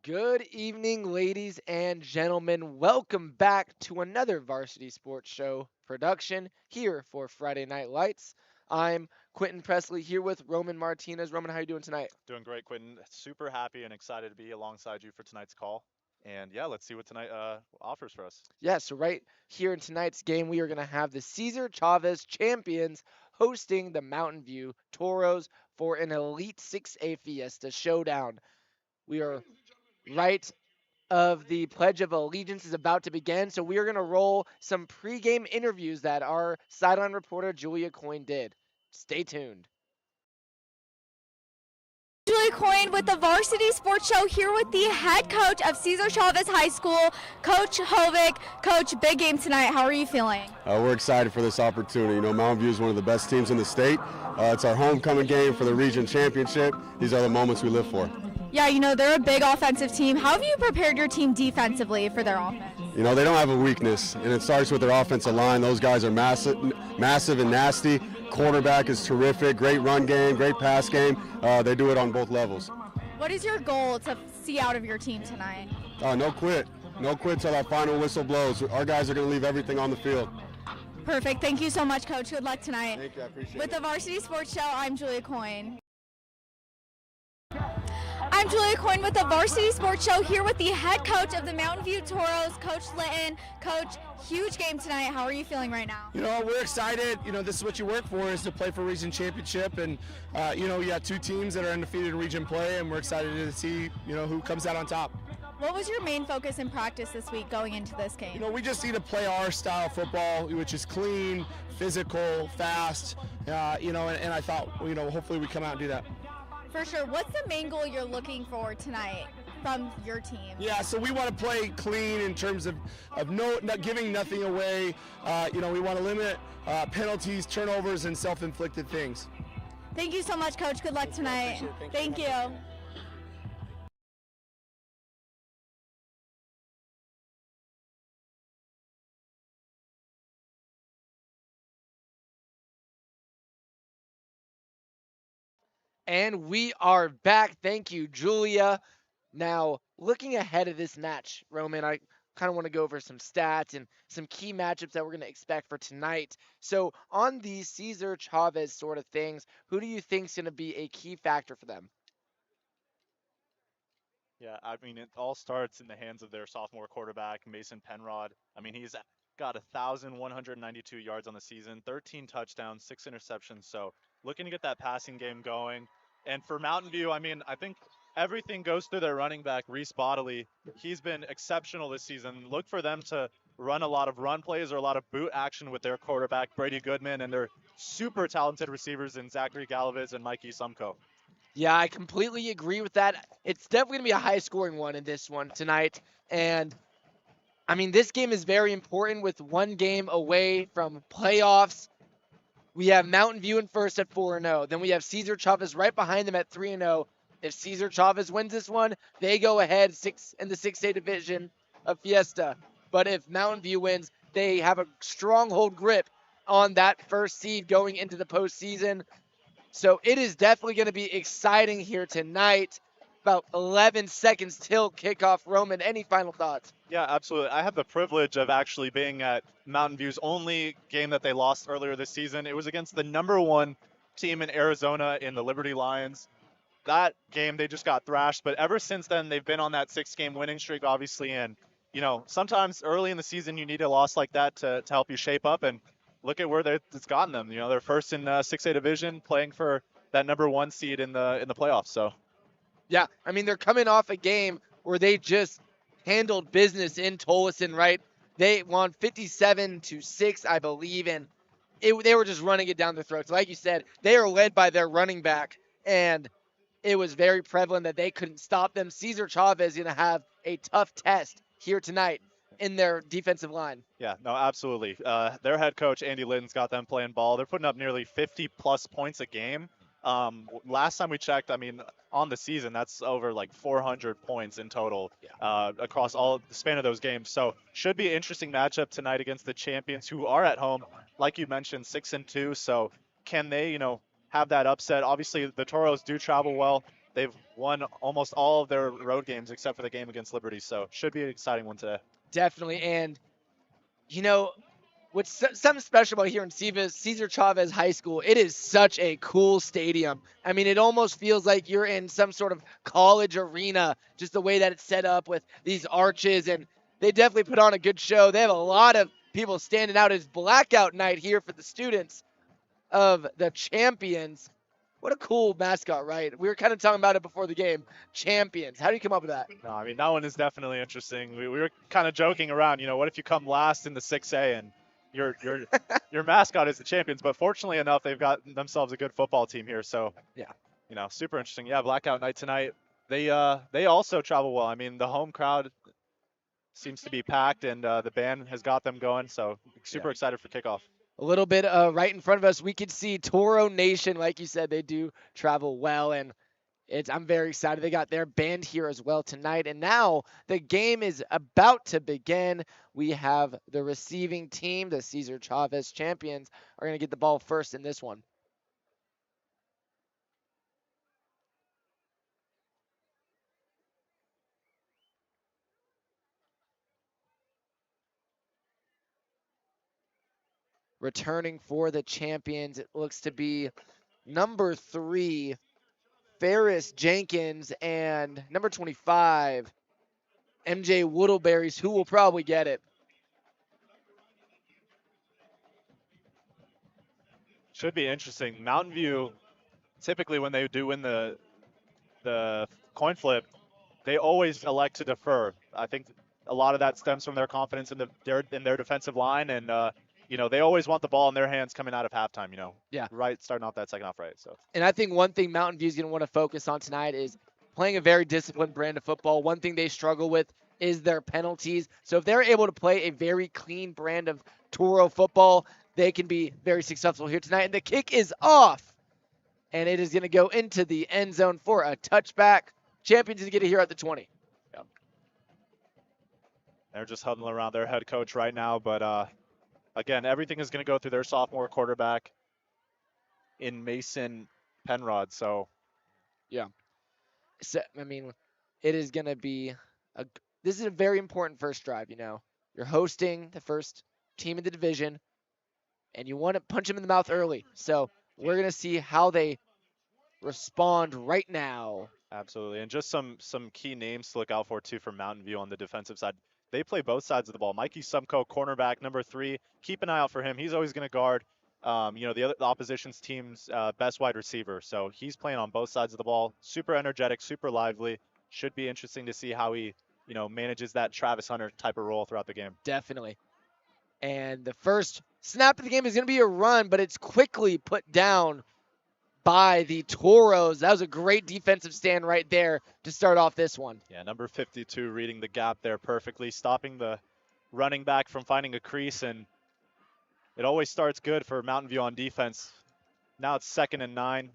Good evening, ladies and gentlemen. Welcome back to another Varsity Sports Show production here for Friday Night Lights. I'm Quentin Presley here with Roman Martinez. Roman, how are you doing tonight? Doing great, Quentin. Super happy and excited to be alongside you for tonight's call. And yeah, let's see what tonight offers for us. Yeah, so right here in tonight's game, we are going to have the Cesar Chavez champions hosting the Mountain View Toros for an Elite 6A Fiesta showdown. We are right of the Pledge of Allegiance is about to begin, so we are going to roll some pregame interviews that our sideline reporter Julia Coyne did. Stay tuned. Julie Coyne with the Varsity Sports Show here with the head coach of Cesar Chavez High School, Coach Hovick. Coach, big game tonight. How are you feeling? We're excited for this opportunity. Mountain View is one of the best teams in the state. It's our homecoming game for the region championship. These are the moments we live for. Yeah, they're a big offensive team. How have you prepared your team defensively for their offense? They don't have a weakness, and it starts with their offensive line. Those guys are massive and nasty. Quarterback is terrific. Great run game, great pass game. They do it on both levels. What is your goal to see out of your team tonight? No quit. No quit till that final whistle blows. Our guys are going to leave everything on the field. Perfect. Thank you so much, Coach. Good luck tonight. Thank you. I appreciate With it. the Varsity Sports Show, I'm Julia Coyne. I'm Julia Coyne with the Varsity Sports Show here with the head coach of the Mountain View Toros, Coach Litton. Coach, huge game tonight. How are you feeling right now? We're excited. This is what you work for, is to play for region championship. And, you got two teams that are undefeated in region play, and we're excited to see, who comes out on top. What was your main focus in practice this week going into this game? We just need to play our style football, which is clean, physical, fast, and I thought, hopefully we come out and do that. For sure. What's the main goal you're looking for tonight from your team? Yeah, so we want to play clean in terms of not giving nothing away. We want to limit penalties, turnovers, and self-inflicted things. Thank you so much, Coach. Good luck tonight. Thank you. And we are back. Thank you, Julia. Now, looking ahead of this match, Roman, I kind of want to go over some stats and some key matchups that we're going to expect for tonight. So, on these Cesar Chavez sort of things, who do you think is going to be a key factor for them? Yeah, I mean, it all starts in the hands of their sophomore quarterback, Mason Penrod. I mean, he's got 1,192 yards on the season, 13 touchdowns, 6 interceptions. So looking to get that passing game going. And for Mountain View, I mean, I think everything goes through their running back, Reese Bodley. He's been exceptional this season. Look for them to run a lot of run plays or a lot of boot action with their quarterback, Brady Goodman, and their super talented receivers in Zachary Galaviz and Mikey Sumko. Yeah, I completely agree with that. It's definitely going to be a high scoring one in this one tonight. And I mean, this game is very important with one game away from playoffs. We have Mountain View in first at 4-0. Then we have Cesar Chavez right behind them at 3-0. If Cesar Chavez wins this one, they go ahead in the 6A division of Fiesta. But if Mountain View wins, they have a stronghold grip on that first seed going into the postseason. So it is definitely going to be exciting here tonight. About 11 seconds till kickoff. Roman, any final thoughts? Yeah, absolutely. I have the privilege of actually being at Mountain View's only game that they lost earlier this season. It was against the #1 team in Arizona in the Liberty Lions. That game, they just got thrashed. But ever since then, they've been on that 6-game winning streak, obviously. And, sometimes early in the season, you need a loss like that to help you shape up. And look at where it's gotten them. They're first in 6A division, playing for that #1 seed in the playoffs. So. Yeah, I mean, they're coming off a game where they just handled business in Tolleson, right? They won 57-6, I believe, and they were just running it down their throats. Like you said, they are led by their running back, and it was very prevalent that they couldn't stop them. Cesar Chavez is going to have a tough test here tonight in their defensive line. Yeah, no, absolutely. Their head coach, Andy Litton's got them playing ball. They're putting up nearly 50-plus points a game. Last time we checked, I mean, on the season, that's over like 400 points in total across all the span of those games. So should be an interesting matchup tonight against the champions who are at home, like you mentioned, 6-2. So can they, have that upset? Obviously, the Toros do travel well. they've won almost all of their road games except for the game against Liberty. So should be an exciting one today. Definitely. And, you know, what's something special about here in Cesar Chavez High School, it is such a cool stadium. I mean, it almost feels like you're in some sort of college arena, just the way that it's set up with these arches. And they definitely put on a good show. They have a lot of people standing out. It's blackout night here for the students of the champions. What a cool mascot, right? We were kind of talking about it before the game. Champions. How do you come up with that? No, I mean, that one is definitely interesting. We were kind of joking around, what if you come last in the 6A and your mascot is the champions? But fortunately enough, they've got themselves a good football team here. So, yeah, super interesting. Yeah, blackout night tonight. They also travel well. I mean, the home crowd seems to be packed, and the band has got them going. So, super excited for kickoff. A little bit right in front of us, we could see Toro Nation. Like you said, they do travel well, and I'm very excited. They got their band here as well tonight. And now the game is about to begin. We have the receiving team, the Cesar Chavez champions, are going to get the ball first in this one. Returning for the champions, it looks to be number 3, Ferris Jenkins, and number 25, MJ Woodleberries, who will probably get it. Should be interesting. Mountain View, typically when they do win the coin flip, they always elect to defer. I think a lot of that stems from their confidence in their defensive line, and they always want the ball in their hands coming out of halftime. Yeah. Right, starting off that second half, right. So. And I think one thing Mountain View is going to want to focus on tonight is playing a very disciplined brand of football. One thing they struggle with is their penalties. So if they're able to play a very clean brand of Toro football, they can be very successful here tonight. And the kick is off, and it is going to go into the end zone for a touchback. Champions get it here at the 20. Yep. They're just huddling around their head coach right now, but again, everything is going to go through their sophomore quarterback in Mason Penrod. So, yeah. So, I mean, it is going to be this is a very important first drive. You're hosting the first team in the division, and you want to punch them in the mouth early. So we're going to see how they respond right now. Absolutely. And just some key names to look out for, too, for Mountain View on the defensive side. They play both sides of the ball. Mikey Sumko, cornerback, number 3. Keep an eye out for him. He's always going to guard, the opposition's team's best wide receiver. So he's playing on both sides of the ball. Super energetic, super lively. Should be interesting to see how he, manages that Travis Hunter type of role throughout the game. Definitely. And the first snap of the game is going to be a run, but it's quickly put down by the Toros. That was a great defensive stand right there to start off this one. Yeah, number 52 reading the gap there perfectly, stopping the running back from finding a crease, and it always starts good for Mountain View on defense. Now it's 2nd and 9.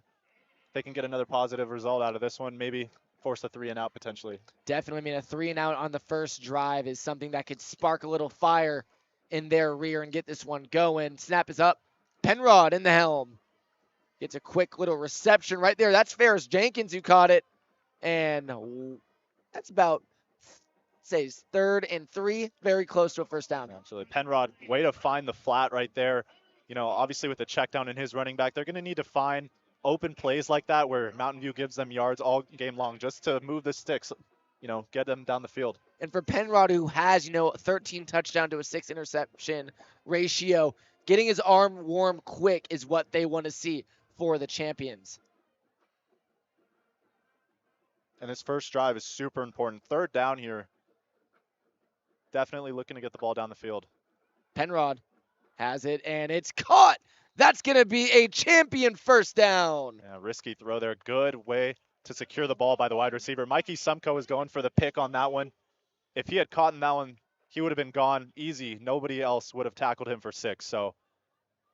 They can get another positive result out of this one, maybe force a 3-and-out potentially. Definitely. I mean, a 3-and-out on the first drive is something that could spark a little fire in their rear and get this one going. Snap is up. Penrod in the helm. Gets a quick little reception right there. That's Ferris Jenkins who caught it. And that's about, say, 3rd and 3. Very close to a first down. Absolutely. Penrod, way to find the flat right there. Obviously with the check down in his running back, they're going to need to find open plays like that where Mountain View gives them yards all game long just to move the sticks, get them down the field. And for Penrod, who has, 13 touchdown to a 6 interception ratio, getting his arm warm quick is what they want to see for the champions. And this first drive is super important. 3rd down here. Definitely looking to get the ball down the field. Penrod has it, and it's caught. That's going to be a champion first down. Yeah, risky throw there. Good way to secure the ball by the wide receiver. Mikey Sumko is going for the pick on that one. If he had caught in that one, he would have been gone easy. Nobody else would have tackled him for 6. So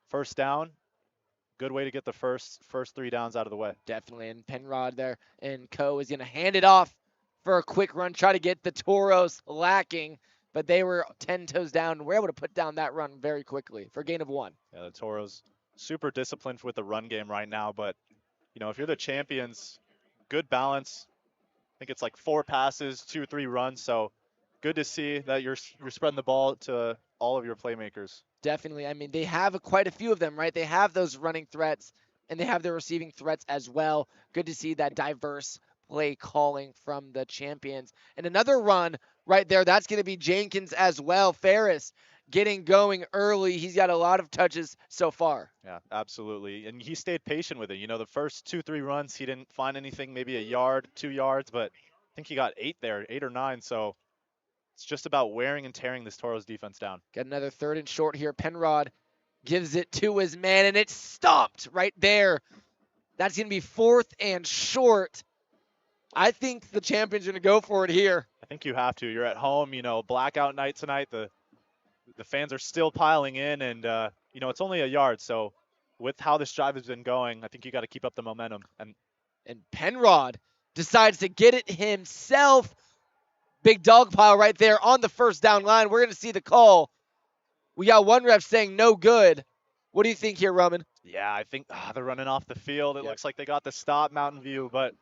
first down, good way to get the first 3 downs out of the way. Definitely. And Penrod there and Co is going to hand it off for a quick run, try to get the Toros lacking, but they were 10 toes down and were able to put down that run very quickly for a gain of 1. Yeah, the Toros super disciplined with the run game right now, but if you're the champions, good balance. I think it's like 4 passes, 2 or 3 runs. So good to see that you're spreading the ball to all of your playmakers. Definitely. I mean, they have quite a few of them, right? They have those running threats and they have their receiving threats as well. Good to see that diverse play calling from the champions. And another run right there, that's going to be Jenkins as well. Ferris getting going early. He's got a lot of touches so far. Yeah, absolutely. And he stayed patient with it. You know, the first 2, 3 runs, he didn't find anything, maybe a yard, 2 yards, but I think he got 8 there, 8 or 9. So it's just about wearing and tearing this Toros defense down. Got another 3rd and short here. Penrod gives it to his man, and it's stopped right there. That's going to be 4th and short. I think the champions are going to go for it here. I think you have to. You're at home, you know, blackout night tonight. The fans are still piling in, and, you know, it's only a yard. So with how this drive has been going, I think you got to keep up the momentum. And Penrod decides to get it himself. Big dog pile right there on the first down line. We're going to see the call. We got one ref saying no good. What do you think here, Roman? yeah, I think they're running off the field. It looks like they got the stop, Mountain View, but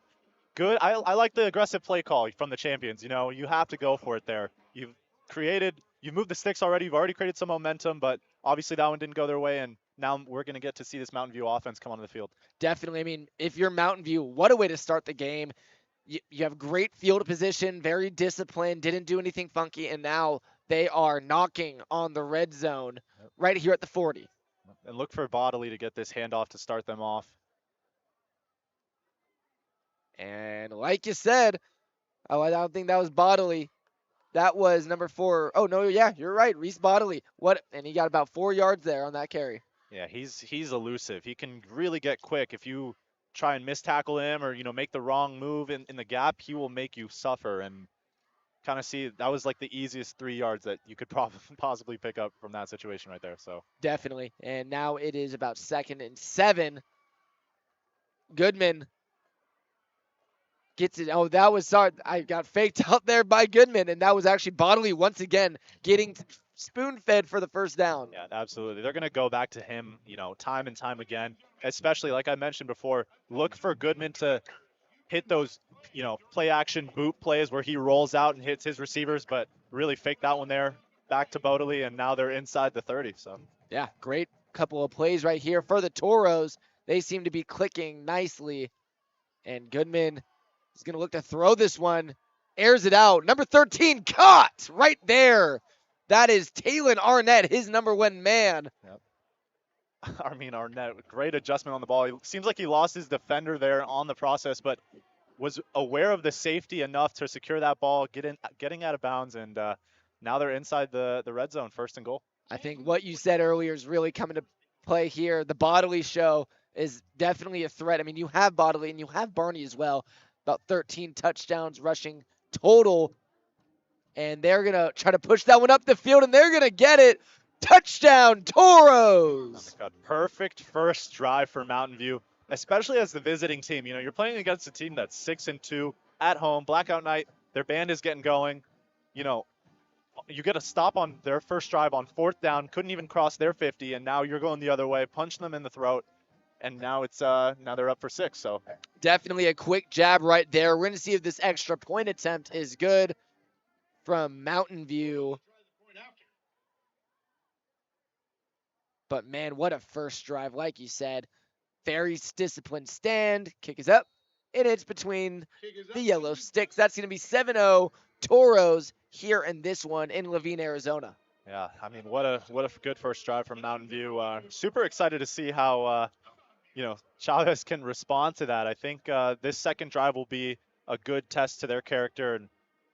good. I like the aggressive play call from the champions. You know, you have to go for it there. You've moved the sticks already. You've already created some momentum, but obviously that one didn't go their way, and now we're going to get to see this Mountain View offense come onto the field. Definitely. I mean, if you're Mountain View, what a way to start the game. You have great field position, very disciplined, didn't do anything funky, and now they are knocking on the red zone right here at the 40. And look for Bodley to get this handoff to start them off. And like you said, I don't think that was Bodley. That was number 4. Oh, no, yeah, you're right. Reese Bodley. And he got about 4 yards there on that carry. Yeah, he's elusive. He can really get quick. If you try and mistackle him or, you know, make the wrong move in the gap, he will make you suffer. And kind of see that was like the easiest 3 yards that you could possibly pick up from that situation right there. So definitely. And now it is about 2nd and 7. Goodman gets it. Oh, that was sorry. I got faked out there by Goodman, and that was actually Bodley once again getting spoon-fed for the first down. Yeah, absolutely. They're going to go back to him, you know, time and time again, especially like I mentioned before, look for Goodman to hit those, you know, play action boot plays where he rolls out and hits his receivers, but really fake that one there back to Bodley, and now they're inside the 30. So yeah, great couple of plays right here for the Toros. They seem to be clicking nicely, and Goodman is going to look to throw this one, airs it out. Number 13 caught right there. That is Talon Arnett, his number 1 man. Yep. Armin Arnett, great adjustment on the ball. It seems like he lost his defender there on the process, but was aware of the safety enough to secure that ball, getting out of bounds, and now they're inside the red zone, 1st and goal. I think what you said earlier is really coming to play here. The Bodley show is definitely a threat. I mean, you have Bodley and you have Barney as well. About 13 touchdowns rushing total. And they're going to try to push that one up the field, and they're going to get it. Touchdown, Toros! Oh my God, perfect first drive for Mountain View, especially as the visiting team. You know, you're playing against a team that's 6-2 at home, blackout night. Their band is getting going. You know, you get a stop on their first drive on 4th down, couldn't even cross their 50, and now you're going the other way, punch them in the throat, and now it's now they're up for 6. So definitely a quick jab right there. We're going to see if this extra point attempt is good from Mountain View. But man, what a first drive. Like you said, very disciplined stand. Kick is up. And it's between the yellow sticks. That's going to be 7-0 Toros here in this one in Levine, Arizona. yeah, I mean, what a good first drive from Mountain View. Super excited to see how you know, Chavez can respond to that. I think this second drive will be a good test to their character and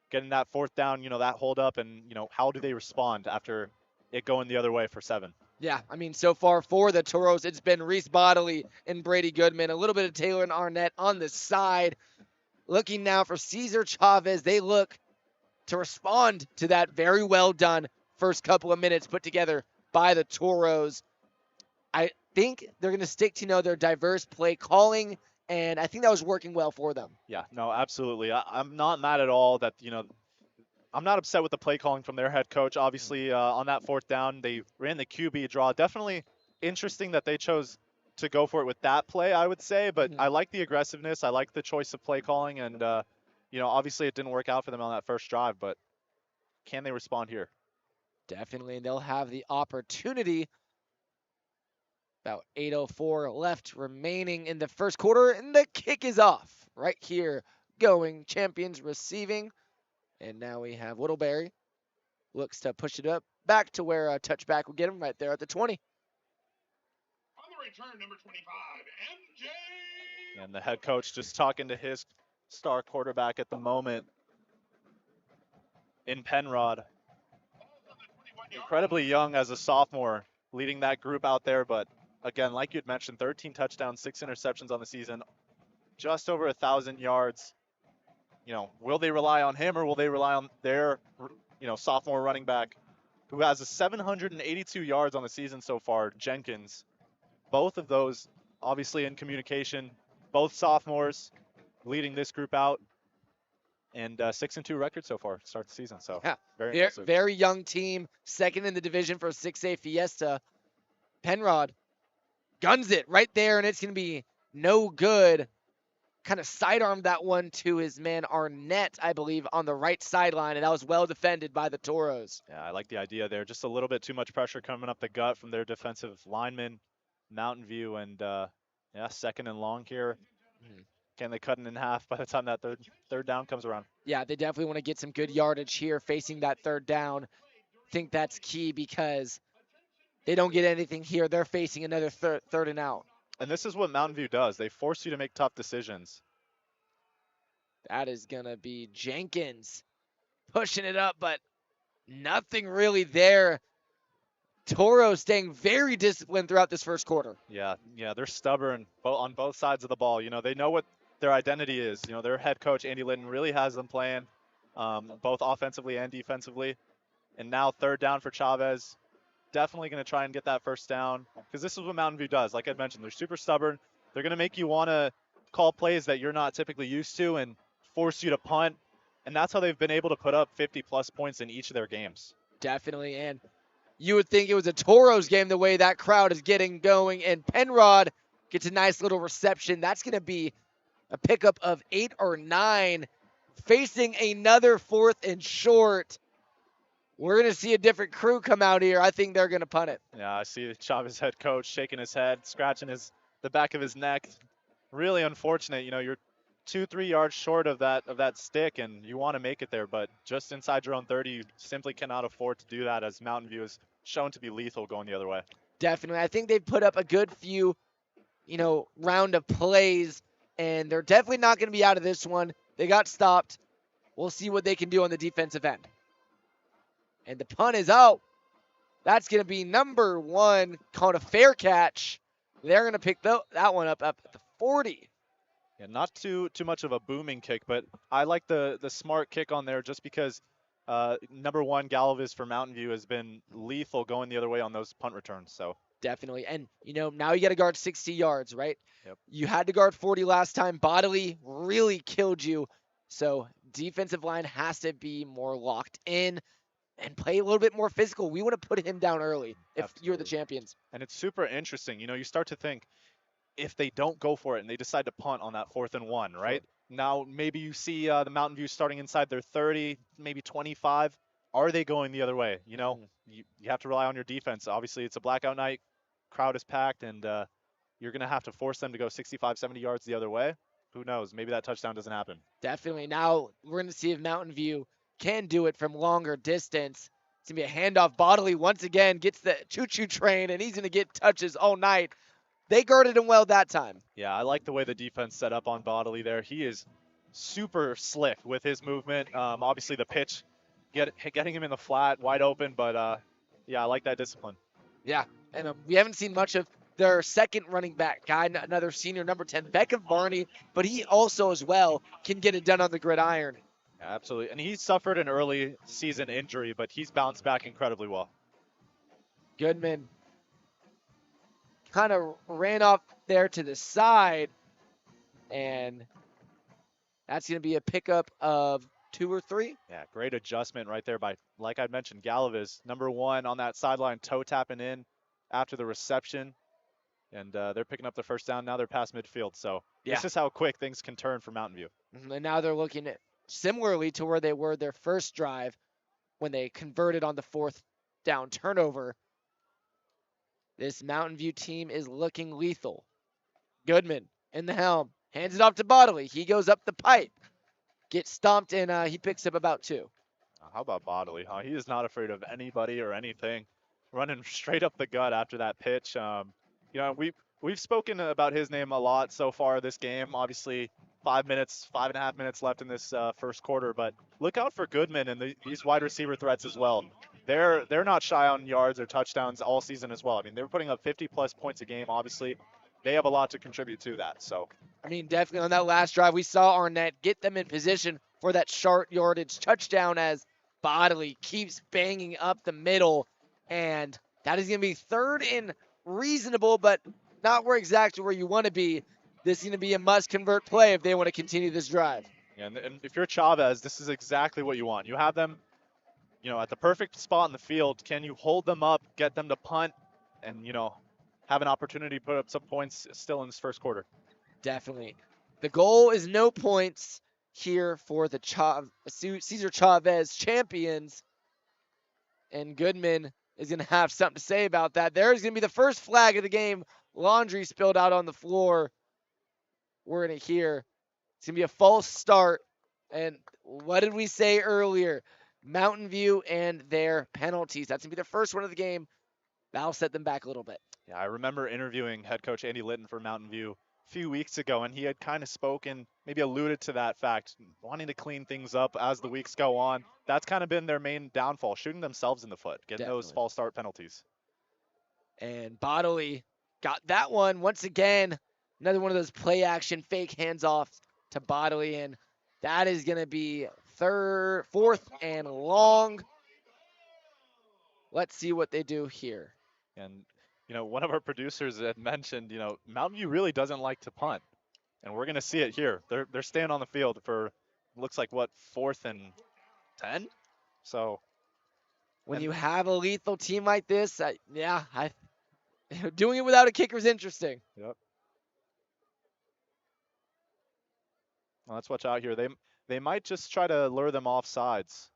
getting that 4th down, you know, that hold up, and, you know, how do they respond after it going the other way for 7? Yeah, I mean, so far for the Toros, it's been Reese Bodley and Brady Goodman. A little bit of Taylor Arnett on the side. Looking now for Cesar Chavez. They look to respond to that very well done first couple of minutes put together by the Toros. I think they're going to stick to, you know, their diverse play calling, and I think that was working well for them. Yeah, no, absolutely. I'm not mad at all that, you know, I'm not upset with the play calling from their head coach. Obviously, on that 4th down, they ran the QB draw. Definitely interesting that they chose to go for it with that play, I would say, but Mhm. I like the aggressiveness. I like the choice of play calling, and obviously it didn't work out for them on that first drive, but can they respond here? Definitely, and they'll have the opportunity. About 8:04 left remaining in the first quarter, and the kick is off right here. Going Champions receiving, and now we have Littleberry. Looks to push it up back to where a touchback will get him right there at the 20. On the return, number 25, MJ. And the head coach just talking to his star quarterback at the moment in Penrod. Incredibly young as a sophomore, leading that group out there, but again, like you'd mentioned, 13 touchdowns, 6 interceptions on the season, just over 1,000 yards. Will they rely on him or will they rely on their, sophomore running back who has a 782 yards on the season so far, Jenkins? Both of those obviously in communication, both sophomores leading this group out, and 6-2 record so far to start the season. So Yeah, very very, impressive. very young team, second in the division for 6A Fiesta. Penrod guns it right there, and it's going to be no good. Kind of sidearmed that one to his man Arnett, I believe, on the right sideline, and that was well defended by the Toros. Yeah, I like the idea there. Just a little bit too much pressure coming up the gut from their defensive lineman, Mountain View, and second and long here. Mhm. Can they cut it in half by the time that third down comes around? Yeah, they definitely want to get some good yardage here facing that third down. Think that's key because they don't get anything here. They're facing another third and out. And this is what Mountain View does. They force you to make tough decisions. That is going to be Jenkins pushing it up, but nothing really there. Toro staying very disciplined throughout this first quarter. Yeah, they're stubborn on both sides of the ball. They know what their identity is. Their head coach, Andy Litton, really has them playing both offensively and defensively. And now third down for Chavez. Definitely going to try and get that first down because this is what Mountain View does. Like I mentioned, they're super stubborn. They're going to make you want to call plays that you're not typically used to and force you to punt. And that's how they've been able to put up 50-plus points in each of their games. Definitely, and you would think it was a Toros game the way that crowd is getting going, and Penrod gets a nice little reception. That's going to be a pickup of 8 or 9, facing another fourth and short. We're going to see a different crew come out here. I think they're going to punt it. Yeah, I see Chavez head coach shaking his head, scratching the back of his neck. Really unfortunate. You're 2-3 yards short of that stick, and you want to make it there, but just inside your own 30, you simply cannot afford to do that, as Mountain View is shown to be lethal going the other way. Definitely. I think they've put up a good few, round of plays, and they're definitely not going to be out of this one. They got stopped. We'll see what they can do on the defensive end. And the punt is out. That's going to be number 1, called a fair catch. They're going to pick that one up at the 40. Yeah, not too much of a booming kick, but I like the smart kick on there just because number 1, Galvis for Mountain View has been lethal going the other way on those punt returns. So Definitely. And, now you got to guard 60 yards, right? Yep. You had to guard 40 last time. Bodily really killed you. So defensive line has to be more locked in and play a little bit more physical. We want to put him down early if you're the Absolutely. champions. And it's super interesting. You start to think if they don't go for it and they decide to punt on that 4th and 1, right? Now maybe you see the Mountain View starting inside their 30, maybe 25. Are they going the other way? You have to rely on your defense. Obviously, it's a blackout night. Crowd is packed, and you're going to have to force them to go 65, 70 yards the other way. Who knows? Maybe that touchdown doesn't happen. Definitely. Now we're going to see if Mountain View can do it from longer distance. It's going to be a handoff. Bodily once again gets the choo-choo train, and he's going to get touches all night. They guarded him well that time. Yeah, I like the way the defense set up on Bodily there. He is super slick with his movement. Obviously, the pitch, getting him in the flat, wide open, but I like that discipline. Yeah, and we haven't seen much of their second running back guy, another senior, number 10, Beckham Barney, but he also as well can get it done on the gridiron. Yeah, absolutely, and he suffered an early season injury, but he's bounced back incredibly well. Goodman kind of ran off there to the side, and that's going to be a pickup of 2 or 3. Yeah, great adjustment right there by, like I mentioned, Galvis, number 1 on that sideline, toe tapping in after the reception. And they're picking up the first down. Now they're past midfield. So Yeah. this is how quick things can turn for Mountain View. And now they're looking at similarly to where they were their first drive when they converted on the 4th down turnover. This Mountain View team is looking lethal. Goodman in the helm, hands it off to Bodley. He goes up the pipe, gets stomped, and he picks up about 2. How about Bodley? Huh? He is not afraid of anybody or anything. Running straight up the gut after that pitch. You know, we've spoken about his name a lot so far this game. Obviously, 5.5 minutes left in this first quarter. But look out for Goodman and these wide receiver threats as well. They're not shy on yards or touchdowns all season as well. I mean, they're putting up 50+ points a game. Obviously, they have a lot to contribute to that. So. I mean, definitely on that last drive, we saw Arnett get them in position for that short yardage touchdown as Bodley keeps banging up the middle. And that is going to be 3rd and reasonable, but not where exactly where you want to be. This is going to be a must-convert play if they want to continue this drive. Yeah, and if you're Chavez, this is exactly what you want. You have them, you know, at the perfect spot in the field. Can you hold them up, get them to punt, and, you know, have an opportunity to put up some points still in this first quarter? Definitely. The goal is no points here for the Cesar Chavez champions. And Goodman is going to have something to say about that. There's going to be the first flag of the game. Laundry spilled out on the floor. We're going to hear. It's going to be a false start. And what did we say earlier? Mountain View and their penalties. That's going to be the first one of the game. That'll set them back a little bit. Yeah, I remember interviewing head coach Andy Litton for Mountain View a few weeks ago, and he had kind of spoken, maybe alluded to that fact, wanting to clean things up as the weeks go on. That's kind of been their main downfall, shooting themselves in the foot, getting those false start penalties. And Bodley got that one once again. Another one of those play action fake hands-offs to Bodley, and that is going to be 4th and long. Let's see what they do here. And, you know, one of our producers had mentioned, you know, Mountain View really doesn't like to punt. And we're going to see it here. They're staying on the field for, looks like, what, 4th and 10? So. When you have a lethal team like this, doing it without a kicker is interesting. Yep. Well, let's watch out here. They might just try to lure them off sides.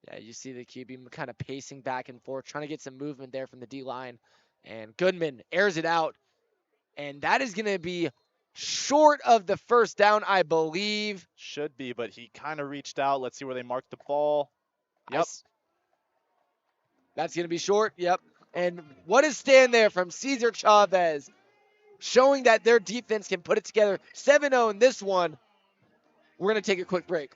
Yeah, you see the QB kind of pacing back and forth, trying to get some movement there from the D-line. And Goodman airs it out. And that is going to be short of the first down, I believe. Should be, but he kind of reached out. Let's see where they marked the ball. Yep. That's going to be short. Yep. And what a stand there from Cesar Chavez, showing that their defense can put it together. 7-0 in this one. We're going to take a quick break.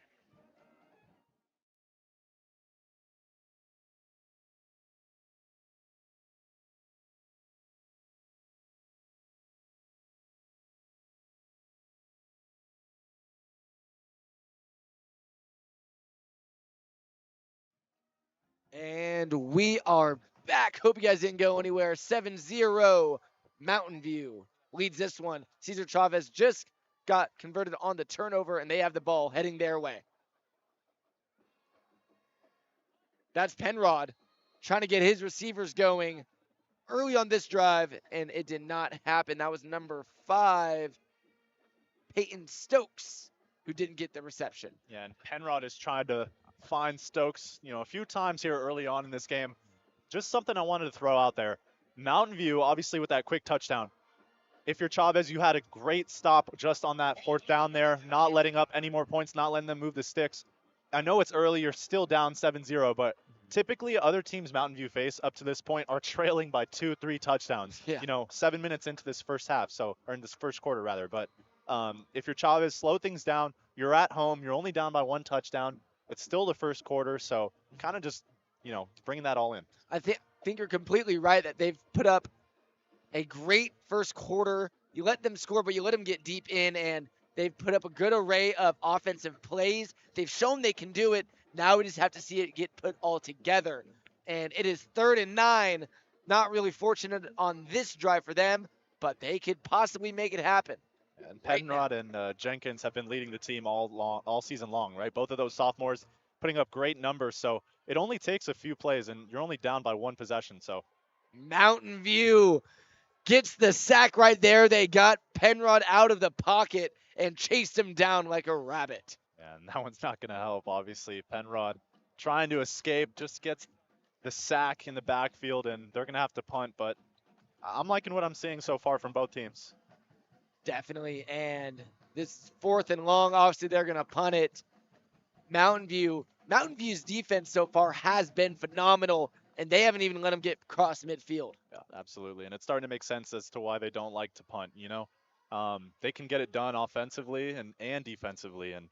And we are back. Hope you guys didn't go anywhere. 7-0 Mountain View leads this one. Cesar Chavez just got converted on the turnover, and they have the ball heading their way. That's Penrod trying to get his receivers going early on this drive, and it did not happen. That was number 5, Peyton Stokes, who didn't get the reception. Yeah, and Penrod is trying to find Stokes, you know, a few times here early on in this game. Just something I wanted to throw out there. Mountain View, obviously with that quick touchdown. If you're Chavez, you had a great stop just on that 4th down there, not letting up any more points, not letting them move the sticks. I know it's early, you're still down 7-0, but typically other teams Mountain View face up to this point are trailing by 2-3 touchdowns. Yeah. You know, 7 minutes into this first half, or in this first quarter rather. But if you're Chavez, slow things down. You're at home. You're only down by 1 touchdown. It's still the first quarter, so kind of just, you know, bringing that all in. I think you're completely right that they've put up a great first quarter. You let them score, but you let them get deep in, and they've put up a good array of offensive plays. They've shown they can do it. Now we just have to see it get put all together. And it is 3rd and 9. Not really fortunate on this drive for them, but they could possibly make it happen. And Penrod and Jenkins have been leading the team all season long, right? Both of those sophomores putting up great numbers. So it only takes a few plays, and you're only down by 1 possession. So Mountain View gets the sack right there. They got Penrod out of the pocket and chased him down like a rabbit. And that one's not going to help, obviously. Penrod trying to escape, just gets the sack in the backfield, and they're going to have to punt. But I'm liking what I'm seeing so far from both teams. Definitely. And this 4th and long, obviously they're going to punt it. Mountain View's defense so far has been phenomenal, and they haven't even let them get across midfield. Yeah, absolutely. And it's starting to make sense as to why they don't like to punt, They can get it done offensively and defensively. And,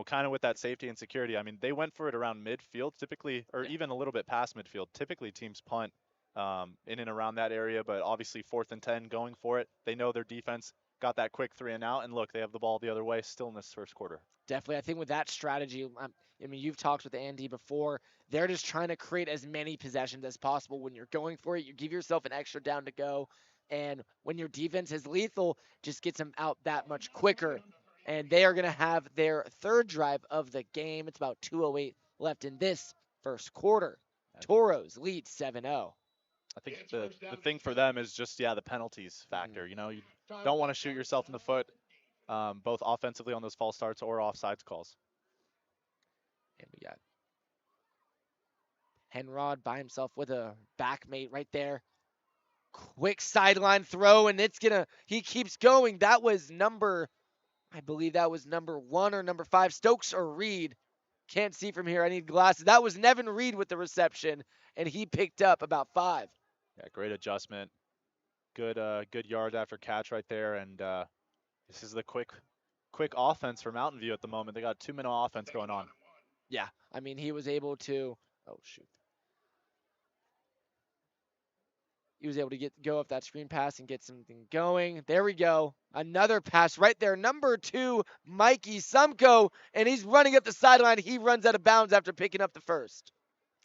kind of with that safety and security, I mean, they went for it around midfield typically, or even a little bit past midfield. Typically teams punt in and around that area, but obviously 4th and 10 going for it. They know their defense got that quick 3 and out, and look, they have the ball the other way still in this first quarter. Definitely. I think with that strategy, I mean, you've talked with Andy before. They're just trying to create as many possessions as possible. When you're going for it, you give yourself an extra down to go. And when your defense is lethal, just gets them out that much quicker. And they are going to have their 3rd drive of the game. It's about 2:08 left in this first quarter. Toros lead 7-0. I think the thing for them is just, the penalties factor. You don't want to shoot yourself in the foot, both offensively on those false starts or offsides calls. And we got Penrod by himself with a backmate right there. Quick sideline throw, and he keeps going. I believe that was number 1 or number 5, Stokes or Reed. Can't see from here. I need glasses. That was Nevin Reed with the reception, and he picked up about 5. Yeah, great adjustment. Good yard after catch right there, and this is the quick offense for Mountain View at the moment. They got 2-minute offense going on. Yeah, I mean, he was able to. Oh shoot. He was able to go up that screen pass and get something going. There we go. Another pass right there. Number 2, Mikey Sumko, and he's running up the sideline. He runs out of bounds after picking up the first.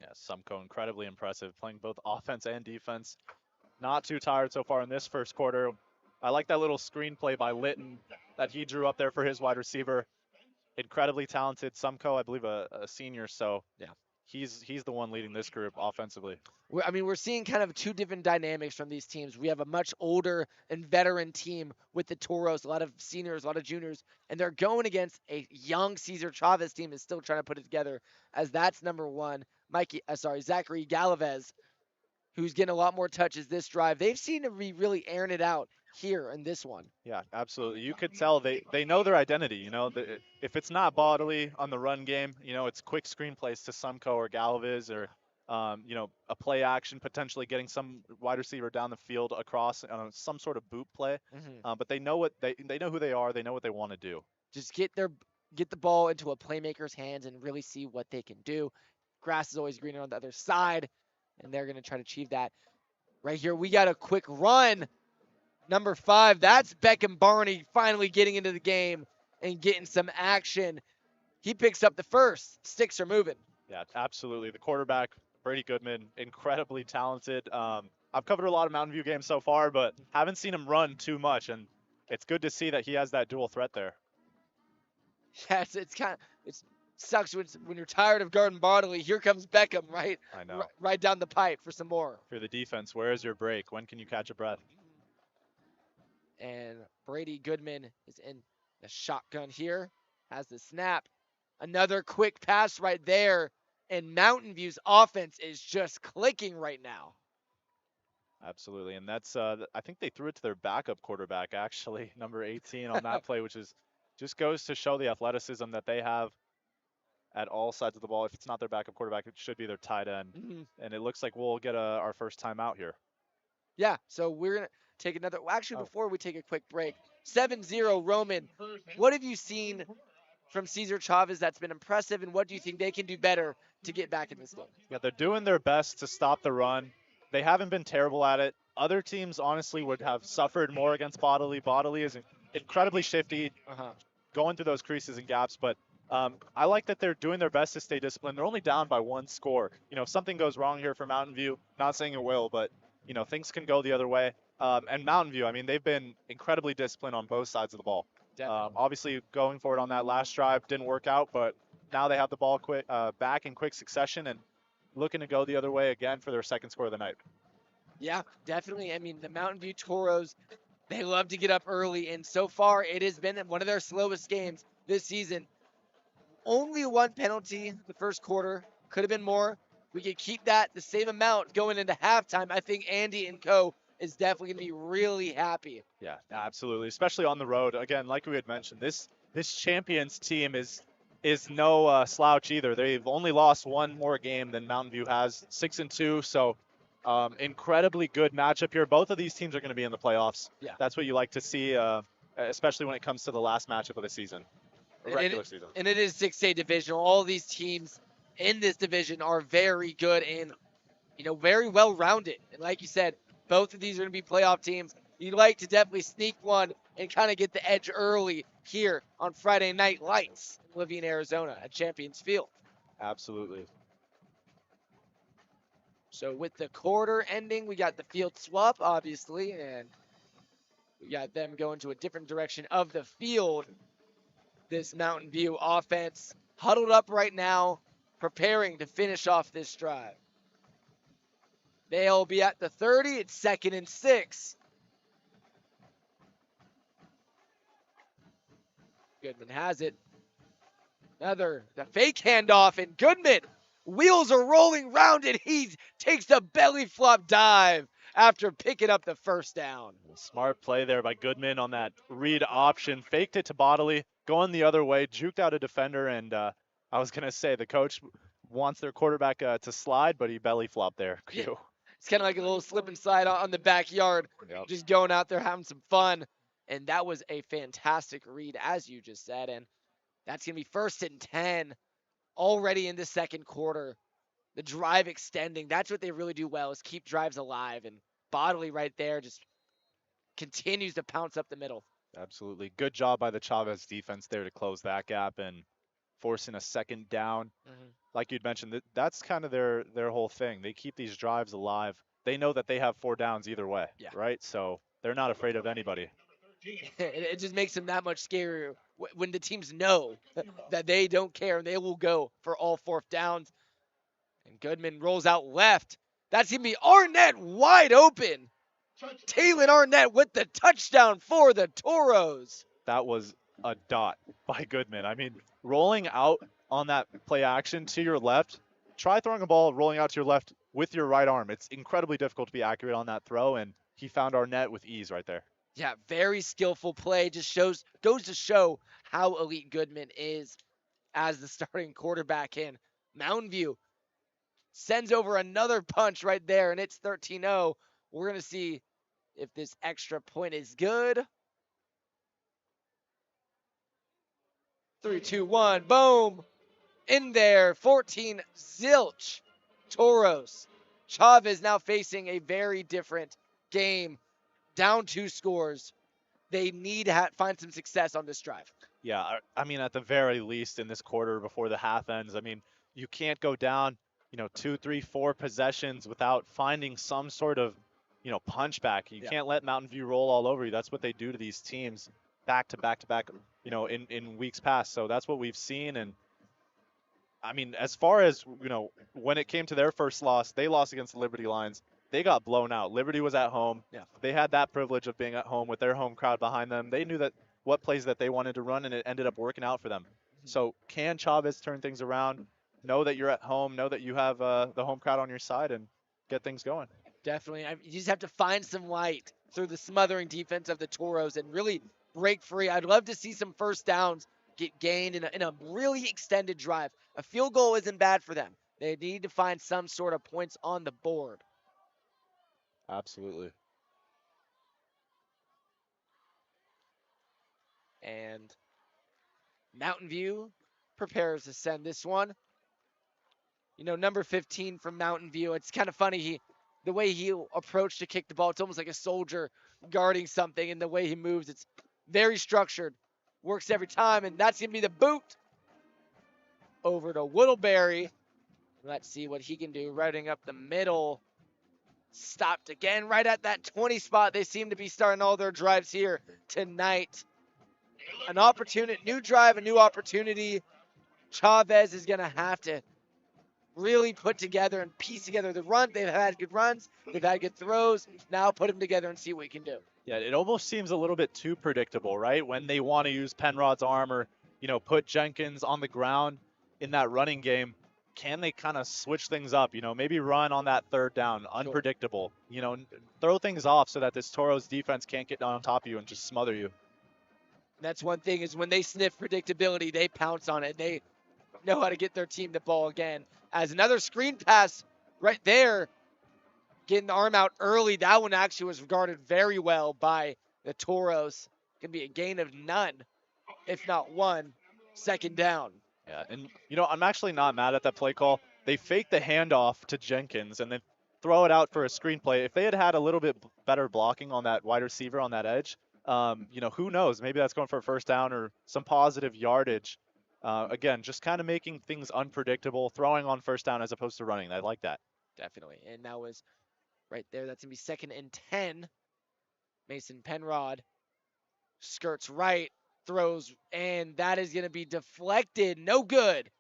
Yeah, Sumko incredibly impressive, playing both offense and defense. Not too tired so far in this first quarter. I like that little screenplay by Litton that he drew up there for his wide receiver. Incredibly talented. Sumko, I believe, a senior, so yeah, he's the one leading this group offensively. We're seeing kind of 2 different dynamics from these teams. We have a much older and veteran team with the Toros, a lot of seniors, a lot of juniors, and they're going against a young Cesar Chavez team that's still trying to put it together, as that's number 1, Zachary Galavez, who's getting a lot more touches this drive. They've seemed to be really airing it out here in this one. Yeah, absolutely. You could tell they know their identity. If it's not Bodley on the run game, it's quick screenplays to Sumko or Galavez or, a play action, potentially getting some wide receiver down the field across some sort of boot play. Mm-hmm. But they know they know who they are. They know what they want to do. Just get the ball into a playmaker's hands and really see what they can do. Grass is always greener on the other side, and they're going to try to achieve that. Right here, we got a quick run. Number 5, that's Beckham Barney finally getting into the game and getting some action. He picks up the first. Sticks are moving. Yeah, absolutely. The quarterback, Brady Goodman, incredibly talented. I've covered a lot of Mountain View games so far, but haven't seen him run too much, and it's good to see that he has that dual threat there. Yeah, it sucks when you're tired of guarding Bartley. Here comes Beckham, right? I know. Right down the pipe for some more. For the defense, where is your break? When can you catch a breath? And Brady Goodman is in the shotgun here. Has the snap. Another quick pass right there. And Mountain View's offense is just clicking right now. Absolutely. And that's, I think they threw it to their backup quarterback, actually, number 18 on that play, which is just goes to show the athleticism that they have at all sides of the ball. If it's not their backup quarterback, it should be their tight end. Mm-hmm. And it looks like we'll get our first timeout here. Yeah, so we're going to take another. Well, actually, before we take a quick break, 7-0 Roman. What have you seen from Cesar Chavez that's been impressive, and what do you think they can do better to get back in this game? Yeah, they're doing their best to stop the run. They haven't been terrible at it. Other teams, honestly, would have suffered more against Bodley. Bodley is incredibly shifty, going through those creases and gaps, but I like that they're doing their best to stay disciplined. They're only down by 1 score. If something goes wrong here for Mountain View, not saying it will, but things can go the other way. And Mountain View, I mean, they've been incredibly disciplined on both sides of the ball. Obviously, going for it on that last drive didn't work out, but now they have the ball back in quick succession and looking to go the other way again for their second score of the night. Yeah, definitely. I mean, the Mountain View Toros, they love to get up early, and so far it has been one of their slowest games this season. Only one penalty the first quarter. Could have been more. We could keep that the same amount going into halftime. I think Andy and co is definitely going to be really happy. Yeah, absolutely. Especially on the road. Again, like we had mentioned, this champions team is no slouch either. They've only lost one more game than Mountain View has, 6-2. So incredibly good matchup here. Both of these teams are going to be in the playoffs. Yeah. That's what you like to see, especially when it comes to the last matchup of the season, And regular season. And it is 6A divisional. All these teams in this division are very good and very well rounded. And like you said, both of these are going to be playoff teams. You'd like to definitely sneak one and kind of get the edge early here on Friday Night Lights in Livian, Arizona at Champions Field. Absolutely. So with the quarter ending, we got the field swap, obviously, and we got them going to a different direction of the field. This Mountain View offense huddled up right now, preparing to finish off this drive. They'll be at the 30. It's 2nd and 6. Goodman has it. The fake handoff, and Goodman, wheels are rolling round, and he takes the belly flop dive after picking up the first down. Smart play there by Goodman on that read option. Faked it to Bodley, going the other way, juked out a defender, and I was going to say the coach wants their quarterback to slide, but he belly flopped there. Yeah. It's kind of like a little slip and slide on the backyard, just going out there having some fun. And that was a fantastic read, as you just said. And that's going to be 1st and 10 already in the second quarter. The drive extending. That's what they really do well, is keep drives alive. And Bodley right there just continues to pounce up the middle. Absolutely. Good job by the Chavez defense there to close that gap and forcing a 2nd down. Mm-hmm. Like you'd mentioned, that's kind of their whole thing. They keep these drives alive. They know that they have 4 downs either way, right? So they're not afraid of anybody. It just makes them that much scarier when the teams know that they don't care and they will go for all 4th downs. And Goodman rolls out left. That's going to be Arnett wide open. Taylor Arnett with the touchdown for the Toros. That was a dot by Goodman. I mean, rolling out on that play action to your left, try throwing a ball rolling out to your left with your right arm. It's incredibly difficult to be accurate on that throw, and he found Arnett with ease right there. Yeah, very skillful play. Just goes to show how elite Goodman is as the starting quarterback. And Mountain View sends over another punch right there, and it's 13-0. We're going to see if this extra point is good. 3, 2, 1, boom. In there, 14 zilch. Toros. Chavez now facing a very different game. Down 2 scores. They need to find some success on this drive. Yeah, I mean, at the very least in this quarter before the half ends, I mean, you can't go down, 2, 3, 4 possessions without finding some sort of, punch back. You can't let Mountain View roll all over you. That's what they do to these teams back to back to back, in weeks past. So that's what we've seen. And I mean, as far as, when it came to their first loss, they lost against the Liberty Lions. They got blown out. Liberty was at home. Yeah. They had that privilege of being at home with their home crowd behind them. They knew that what plays that they wanted to run, and it ended up working out for them. So can Chavez turn things around? Know that you're at home. Know that you have the home crowd on your side and get things going. Definitely. You just have to find some light through the smothering defense of the Toros and really break free. I'd love to see some first downs get gained in a really extended drive. A field goal isn't bad for them. They need to find some sort of points on the board. Absolutely. And Mountain View prepares to send this one. Number 15 from Mountain View. It's kind of funny. The way he approached to kick the ball, it's almost like a soldier guarding something, and the way he moves, it's very structured. Works every time, and that's going to be the boot over to Whittleberry. Let's see what he can do. Routing up the middle. Stopped again right at that 20 spot. They seem to be starting all their drives here tonight. An opportunity, new drive, a new opportunity. Chavez is going to have to really put together and piece together the run. They've had good runs. They've had good throws. Now put them together and see what we can do. Yeah, it almost seems a little bit too predictable, right? When they want to use Penrod's arm or, put Jenkins on the ground in that running game, can they kind of switch things up? Maybe run on that third down, unpredictable. Throw things off so that this Toros defense can't get on top of you and just smother you. That's one thing is when they sniff predictability, they pounce on it. They know how to get their team the ball again. As another screen pass right there, getting the arm out early. That one actually was guarded very well by the Toros. Can be a gain of none, if not one. Second down. Yeah, and I'm actually not mad at that play call. They fake the handoff to Jenkins and then throw it out for a screenplay. If they had had a little bit better blocking on that wide receiver on that edge, who knows? Maybe that's going for a first down or some positive yardage. Again, just kind of making things unpredictable, throwing on first down as opposed to running. I like that. Definitely. And that was right there. That's going to be 2nd and 10. Mason Penrod skirts right, throws, and that is going to be deflected. No good.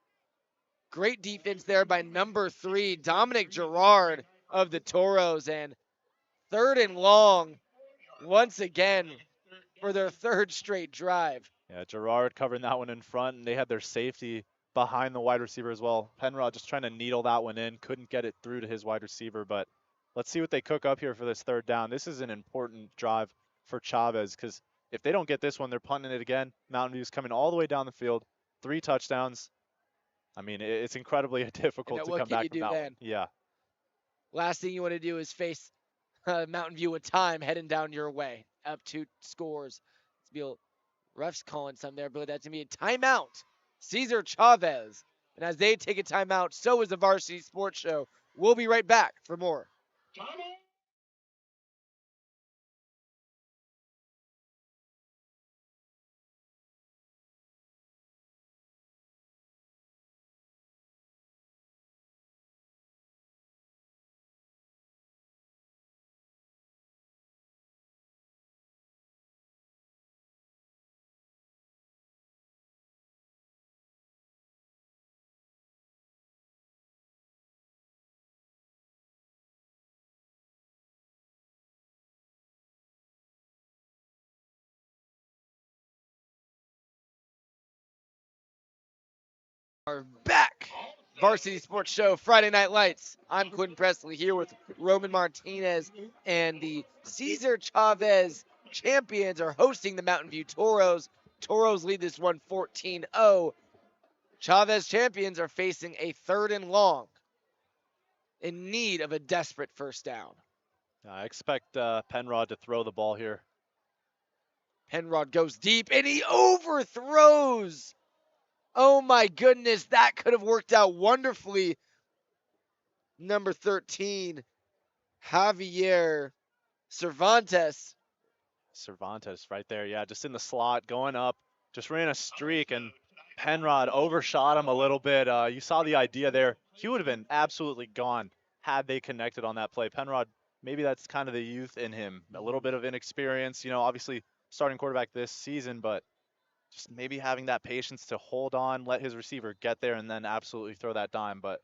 Great defense there by number 3, Dominic Gerard of the Toros. And 3rd and long, once again, for their 3rd straight drive. Yeah, Gerard covering that one in front, and they had their safety behind the wide receiver as well. Penrod just trying to needle that one in, couldn't get it through to his wide receiver, but let's see what they cook up here for this 3rd down. This is an important drive for Chavez because if they don't get this one, they're punting it again. Mountain View's coming all the way down the field, 3 touchdowns. I mean, it's incredibly difficult to come back from that one. Yeah. Last thing you want to do is face Mountain View with time heading down your way. Up 2 scores. Ref's calling some there, but that's going to be a timeout. Cesar Chavez. And as they take a timeout, so is the Varsity Sports Show. We'll be right back for more. Are back. Varsity Sports Show, Friday Night Lights. I'm Quentin Presley here with Roman Martinez, and the Cesar Chavez champions are hosting the Mountain View Toros. Toros lead this one 14-0. Chavez champions are facing a 3rd and long in need of a desperate first down. I expect Penrod to throw the ball here. Penrod goes deep, and he overthrows. Oh my goodness, that could have worked out wonderfully. Number 13, Javier Cervantes. Cervantes right there, yeah, just in the slot, going up, just ran a streak, and Penrod overshot him a little bit. You saw the idea there. He would have been absolutely gone had they connected on that play. Penrod, maybe that's kind of the youth in him, a little bit of inexperience, obviously starting quarterback this season, but just maybe having that patience to hold on, let his receiver get there, and then absolutely throw that dime. But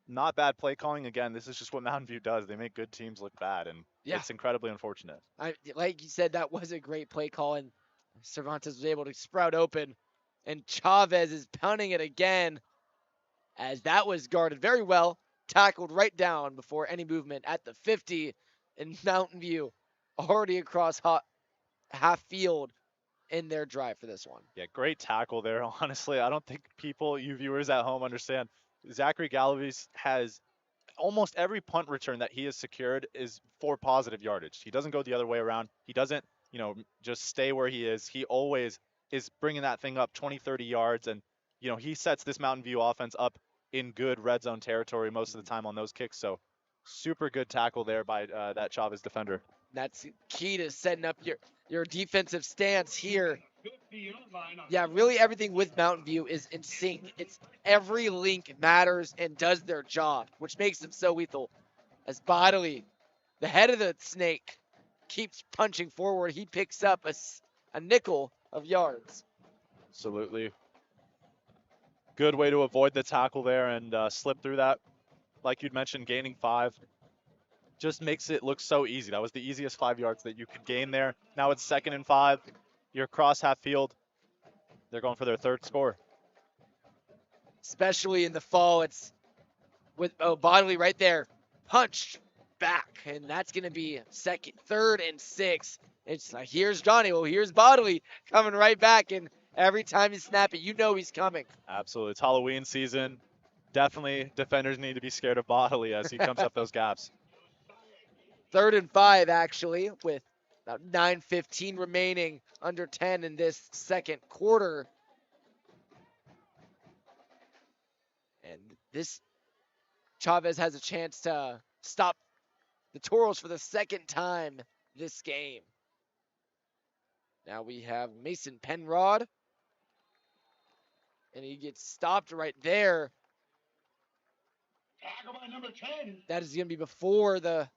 not bad play calling. Again, this is just what Mountain View does. They make good teams look bad, and it's incredibly unfortunate. Like you said, that was a great play call, and Cervantes was able to sprout open, and Chavez is pounding it again, as that was guarded very well, tackled right down before any movement at the 50, and Mountain View already across half field in their drive for this one. Yeah, great tackle there. Honestly, I don't think you viewers at home understand. Zachary Galaviz has almost every punt return that he has secured is for positive yardage. He doesn't go the other way around. He doesn't, just stay where he is. He always is bringing that thing up 20, 30 yards. And, he sets this Mountain View offense up in good red zone territory most of the time on those kicks. So super good tackle there by that Chavez defender. That's key to setting up your defensive stance here. Yeah, really everything with Mountain View is in sync. It's every link matters and does their job, which makes them so lethal. As Bodily, the head of the snake, keeps punching forward, he picks up a nickel of yards. Absolutely. good way to avoid the tackle there and slip through that. Like you'd mentioned, gaining 5 just makes it look so easy. That was the easiest 5 yards that you could gain there. Now it's 2nd and 5. You're across half field. They're going for their 3rd score. Especially in the fall, it's with Bodley right there, punched back, and that's going to be 3rd and 6. It's here's Johnny. Well, here's Bodley coming right back, and every time you snap it, you know he's coming. Absolutely. It's Halloween season. Definitely defenders need to be scared of Bodley as he comes up those gaps. 3rd and 5, actually, with about 9:15 remaining, under 10 in this second quarter. And this Chavez has a chance to stop the Toros for the 2nd time this game. Now we have Mason Penrod, and he gets stopped right there. Tackle by number 10. That is going to be before the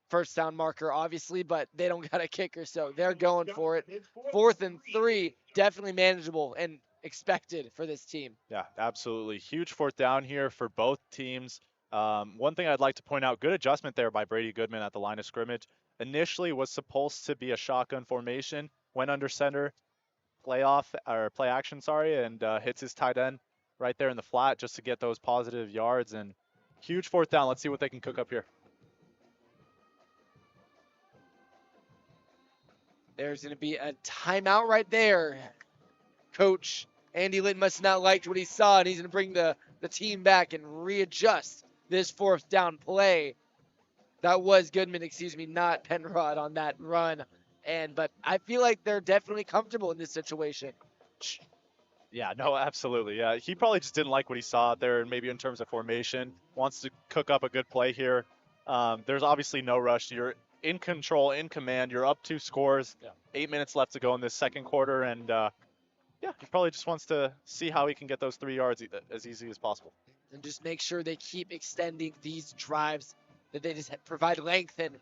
first down marker, obviously, but they don't got a kicker, so they're going for it. 4th and 3, definitely manageable and expected for this team. Yeah, absolutely. Huge 4th down here for both teams. One thing I'd like to point out, good adjustment there by Brady Goodman at the line of scrimmage. Initially was supposed to be a shotgun formation, went under center, play action, and hits his tight end right there in the flat just to get those positive yards. And huge 4th down. Let's see what they can cook up here. There's going to be a timeout right there. Coach Andy Litton must not liked what he saw, and he's going to bring the team back and readjust this 4th down play. That was Goodman, not Penrod on that run. But I feel like they're definitely comfortable in this situation. Yeah, no, absolutely. Yeah, he probably just didn't like what he saw out there, maybe in terms of formation. Wants to cook up a good play here. There's obviously no rush. You're in control, in command. You're up 2 scores. Yeah. 8 minutes left to go in this second quarter, and yeah, he probably just wants to see how he can get those 3 yards as easy as possible. And just make sure they keep extending these drives, that they just provide length. And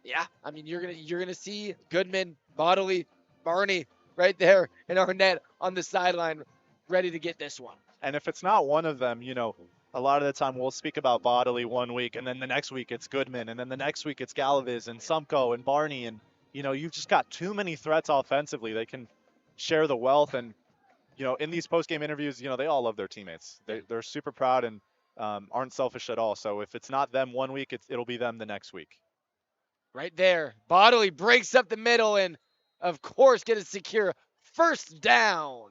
yeah, I mean, you're gonna see Goodman, Bodley, Barney right there, and Arnett on the sideline, ready to get this one. And if it's not one of them, a lot of the time we'll speak about Bodley one week, and then the next week it's Goodman, and then the next week it's Galaviz and Sumko and Barney, and you've just got too many threats offensively. They can share the wealth, and in these post-game interviews, they all love their teammates. They're super proud and aren't selfish at all. So if it's not them one week, it'll be them the next week. Right there, Bodley breaks up the middle, and of course get a secure 1st down.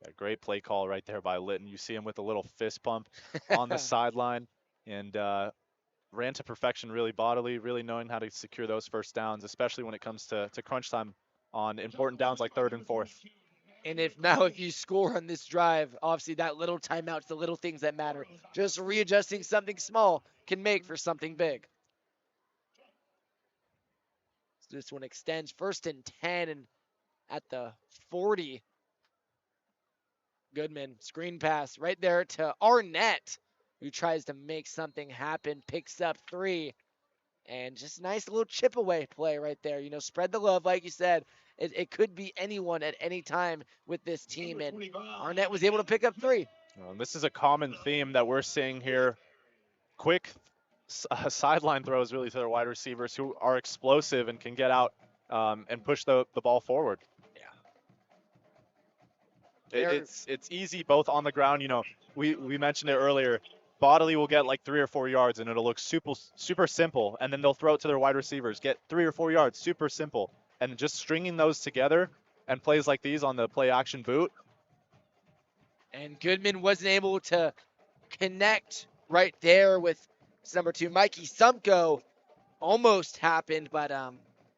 A great play call right there by Litton. You see him with a little fist pump on the sideline, and ran to perfection, really. Bodley really knowing how to secure those 1st downs, especially when it comes to crunch time on important downs like 3rd and 4th. And if you score on this drive, obviously that little timeout's the little things that matter. Just readjusting something small can make for something big. So this one extends 1st and 10, and at the 40. Goodman, screen pass right there to Arnett, who tries to make something happen, picks up 3. And just nice little chip away play right there. Spread the love, like you said. It could be anyone at any time with this team, and Arnett was able to pick up 3. This is a common theme that we're seeing here. Quick sideline throws really to their wide receivers who are explosive and can get out and push the ball forward. Yeah. It's easy both on the ground. We mentioned it earlier. Bodley will get like 3 or 4 yards, and it'll look super simple, and then they'll throw it to their wide receivers, get 3 or 4 yards, super simple. And just stringing those together and plays like these on the play action boot. And Goodman wasn't able to connect right there with number 2, Mikey Sumko. Almost happened, but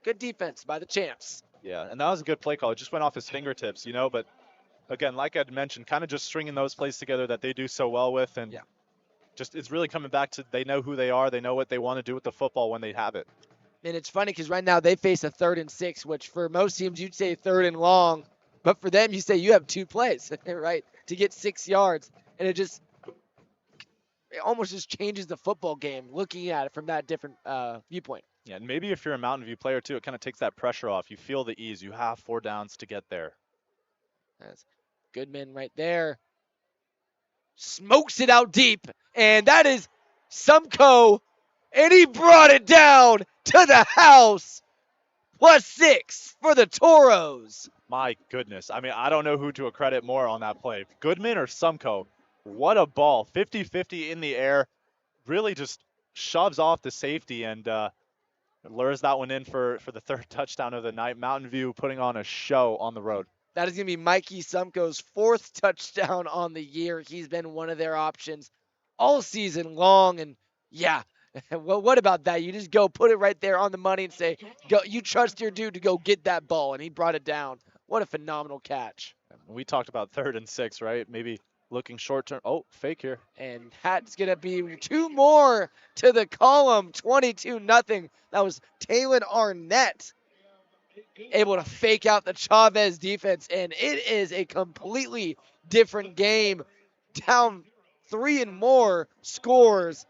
good defense by the champs. Yeah, and that was a good play call. It just went off his fingertips, but again, like I'd mentioned, kind of just stringing those plays together that they do so well with. And just it's really coming back to they know who they are. They know what they want to do with the football when they have it. And it's funny because right now they face a 3rd and 6, which for most teams you'd say 3rd and long. But for them, you say you have 2 plays, right, to get 6 yards. And it almost just changes the football game looking at it from that different viewpoint. Yeah, and maybe if you're a Mountain View player too, it kind of takes that pressure off. You feel the ease. You have 4 downs to get there. That's Goodman right there. smokes it out deep, and that is Sumko, and he brought it down to the house. +6 for the Toros. My goodness. I mean, I don't know who to accredit more on that play. Goodman or Sumko? What a ball. 50-50 in the air. Really just shoves off the safety and lures that one in for the third touchdown of the night. Mountain View putting on a show on the road. That is going to be Mikey Sumko's 4th touchdown on the year. He's been one of their options all season long. And yeah, well, what about that? You just go put it right there on the money and say, go. You trust your dude to go get that ball, and he brought it down. What a phenomenal catch. We talked about 3rd and 6, right? Maybe looking short term. Oh, fake here. And that's going to be 2 more to the column, 22-0. That was Taylor Arnett able to fake out the Chavez defense, and it is a completely different game. Down 3 and more scores.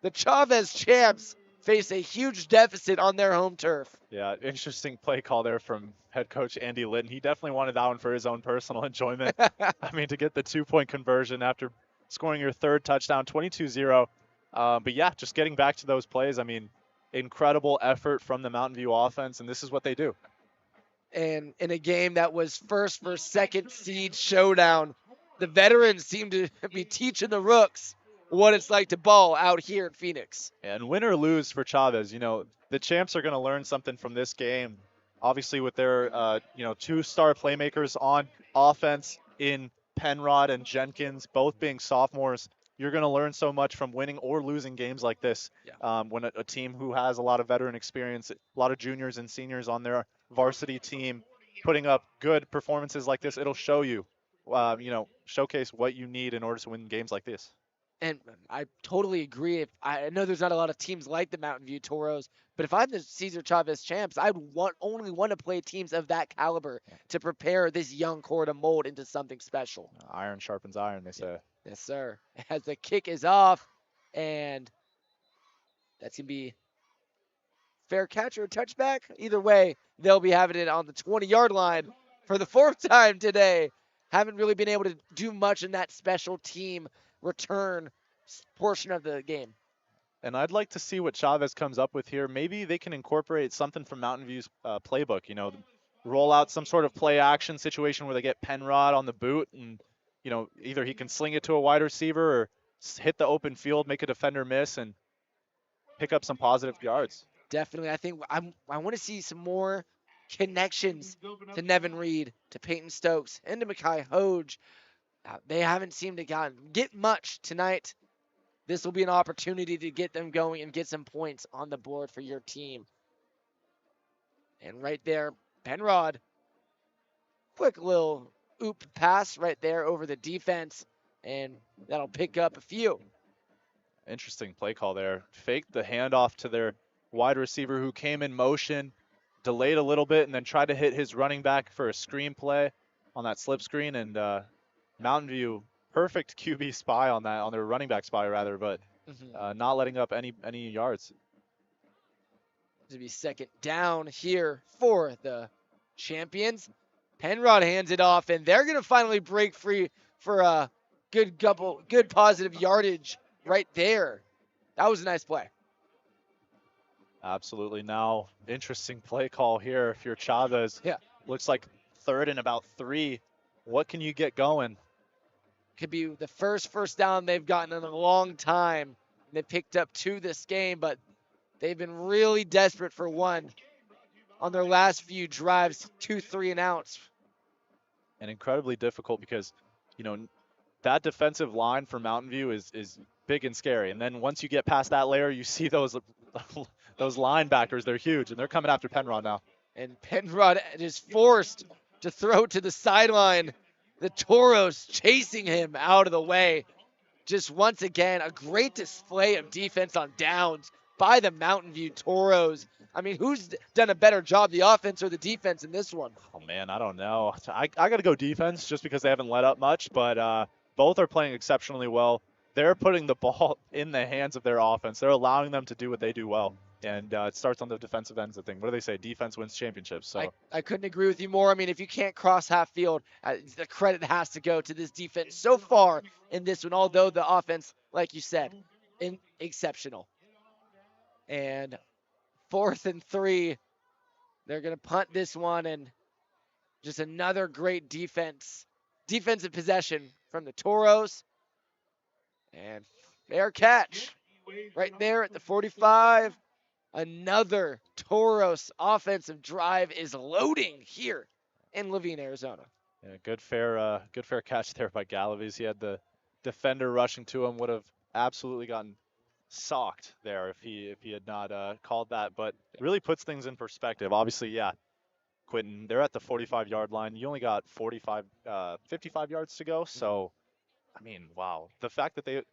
The Chavez champs face a huge deficit on their home turf. Yeah, interesting play call there from head coach Andy Litton. He definitely wanted that one for his own personal enjoyment. I mean, to get the 2-point conversion after scoring your 3rd touchdown, 22-0. But yeah, just getting back to those plays, I mean, incredible effort from the Mountain View offense, and this is what they do. And in a game that was 1st versus 2nd seed showdown, the veterans seem to be teaching the rooks what it's like to ball out here in Phoenix. And win or lose for Chavez, you know, the champs are going to learn something from this game. Obviously, with their 2-star playmakers on offense in Penrod and Jenkins, both being sophomores, you're going to learn so much from winning or losing games like this. Yeah. When a team who has a lot of veteran experience, a lot of juniors and seniors on their varsity team putting up good performances like this, it'll show you, showcase what you need in order to win games like this. And I totally agree. I know there's not a lot of teams like the Mountain View Toros, but if I'm the Cesar Chavez champs, I'd only want to play teams of that caliber to prepare this young core to mold into something special. Iron sharpens iron, they say. Yes, sir. As the kick is off, and that's going to be fair catch or a touchback. Either way, they'll be having it on the 20-yard line for the 4th time today. Haven't really been able to do much in that special team return portion of the game. And I'd like to see what Chavez comes up with here. Maybe they can incorporate something from Mountain View's playbook, roll out some sort of play action situation where they get Penrod on the boot and, either he can sling it to a wide receiver or hit the open field, make a defender miss, and pick up some positive yards. Definitely. I think I want to see some more connections to Nevin Reed, to Peyton Stokes, and to Mekhi Hoge. They haven't seemed to get much tonight. This will be an opportunity to get them going and get some points on the board for your team. And right there, Penrod, quick little oop pass right there over the defense, and that'll pick up a few. Interesting play call there. Faked the handoff to their wide receiver who came in motion, delayed a little bit, and then tried to hit his running back for a screen play on that slip screen, and Mountain View, perfect QB spy on their running back spy rather, but not letting up any yards. To be 2nd down here for the champions. Penrod hands it off, and they're going to finally break free for a good positive yardage right there. That was a nice play. Absolutely. Now, interesting play call here. If you're Chavez, looks like 3rd and about 3. What can you get going? Could be the first down they've gotten in a long time. They picked up 2 this game, but they've been really desperate for 1 on their last few drives, 2 3-and-outs. And incredibly difficult because, that defensive line for Mountain View is big and scary. And then once you get past that layer, you see those linebackers. They're huge, and they're coming after Penrod now. And Penrod is forced to throw to the sideline. The Toros chasing him out of the way. Just once again, a great display of defense on downs by the Mountain View Toros. I mean, who's done a better job, the offense or the defense in this one? Oh, man, I don't know. I got to go defense just because they haven't let up much, but both are playing exceptionally well. They're putting the ball in the hands of their offense. They're allowing them to do what they do well. And it starts on the defensive ends of things. What do they say? Defense wins championships. So I couldn't agree with you more. I mean, if you can't cross half field, the credit has to go to this defense so far in this one, although the offense, like you said, exceptional. And 4th and 3, they're going to punt this one, and just another great defensive possession from the Toros. And fair catch right there at the 45. Another Toros offensive drive is loading here in Levine, Arizona. yeah, good fair catch there by Galaviz. He had the defender rushing to him, would have absolutely gotten socked there if he had not called that. But really puts things in perspective. Obviously, yeah, Quentin, they're at the 45-yard line. You only got 55 yards to go. So, I mean, wow. The fact that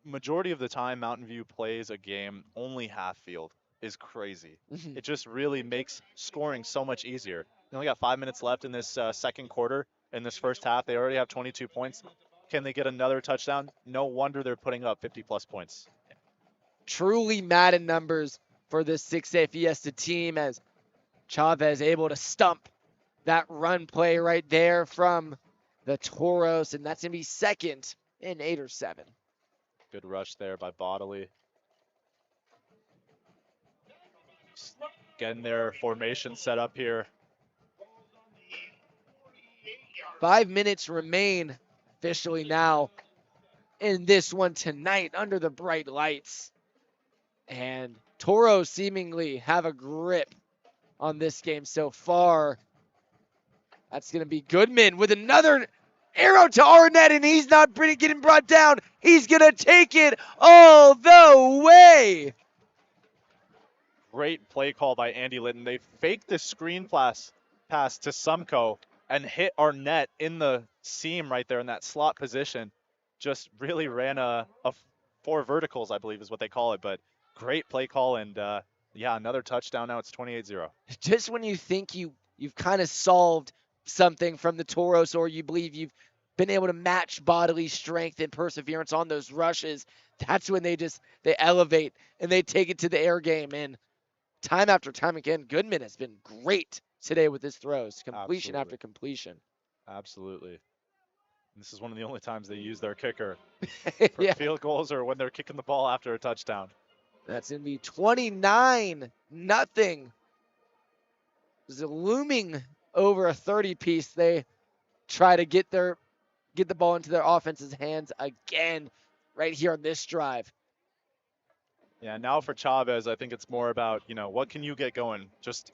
majority of the time Mountain View plays a game only half field is crazy. It just really makes scoring so much easier. They only got 5 minutes left in this second quarter. In this first half, they already have 22 points. Can they get another touchdown? No wonder they're putting up 50-plus points. Truly Madden numbers for this 6A Fiesta team, as Chavez able to stump that run play right there from the Toros, and that's going to be 2nd and 8 or 7. Good rush there by Bodley. Getting their formation set up here. 5 minutes remain officially now in this one tonight under the bright lights. And Toros seemingly have a grip on this game so far. That's going to be Goodman with another arrow to Arnett, and he's not getting brought down. He's going to take it all the way. Great play call by Andy Litton. They faked the screen pass to Sumko and hit Arnett in the seam right there in that slot position. Just really ran a 4 verticals, I believe is what they call it. But great play call, and yeah, another touchdown. Now it's 28-0. Just when you think you've kind of solved something from the Toros, or you believe you've been able to match bodily strength and perseverance on those rushes, that's when they elevate and they take it to the air game. And time after time again, Goodman has been great today with his throws, completion after completion. Absolutely. This is one of the only times they use their kicker for Yeah. field goals or when they're kicking the ball after a touchdown. That's going to be 29-0. There's a looming over a 30-piece. They try to get the ball into their offense's hands again right here on this drive. Yeah, now for Chavez, I think it's more about, what can you get going? Just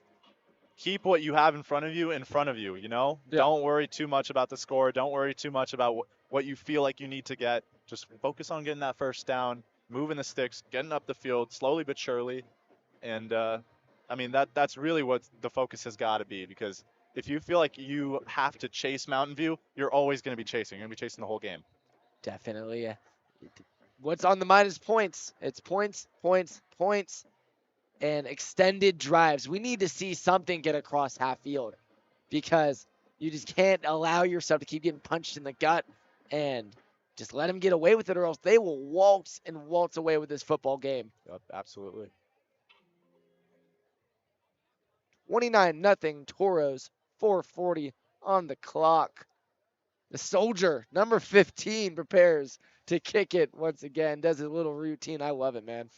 keep what you have in front of you, Yeah. Don't worry too much about the score. Don't worry too much about what you feel like you need to get. Just focus on getting that first down, moving the sticks, getting up the field slowly but surely. And, I mean, that's really what the focus has got to be, because if you feel like you have to chase Mountain View, you're always going to be chasing. You're going to be chasing the whole game. Definitely. What's on the mind is points. It's points, points, points, and extended drives. We need to see something get across half field, because you just can't allow yourself to keep getting punched in the gut and just let them get away with it, or else they will waltz away with this football game. Yep, absolutely. 29-0 Toros, 4:40 on the clock. The soldier, number 15, prepares to kick it once again. Does a little routine. I love it, man.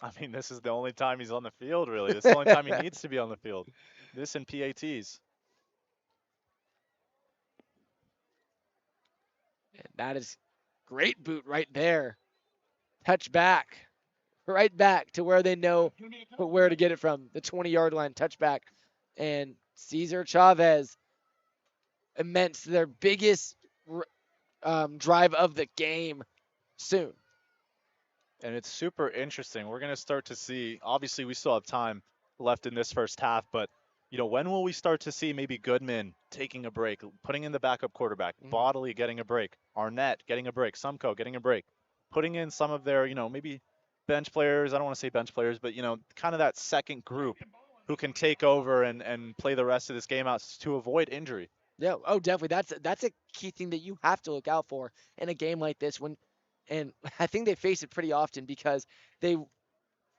I mean, this is the only time he's on the field, really. This is the only time he needs to be on the field. This and PATs. And that is great boot right there. Touch back. Right back to where they know where to get it from. The 20-yard line, touchback. And Cesar Chavez immense their biggest drive of the game soon. And it's super interesting. We're going to start to see, obviously we still have time left in this first half, but when will we start to see maybe Goodman taking a break, putting in the backup quarterback, Bodley getting a break, Arnett getting a break, Sumko getting a break, putting in some of their, maybe bench players, I don't want to say bench players, but, kind of that second group who can take over and play the rest of this game out to avoid injury. Yeah, oh, definitely. That's a key thing that you have to look out for in a game like this. And I think they face it pretty often, because they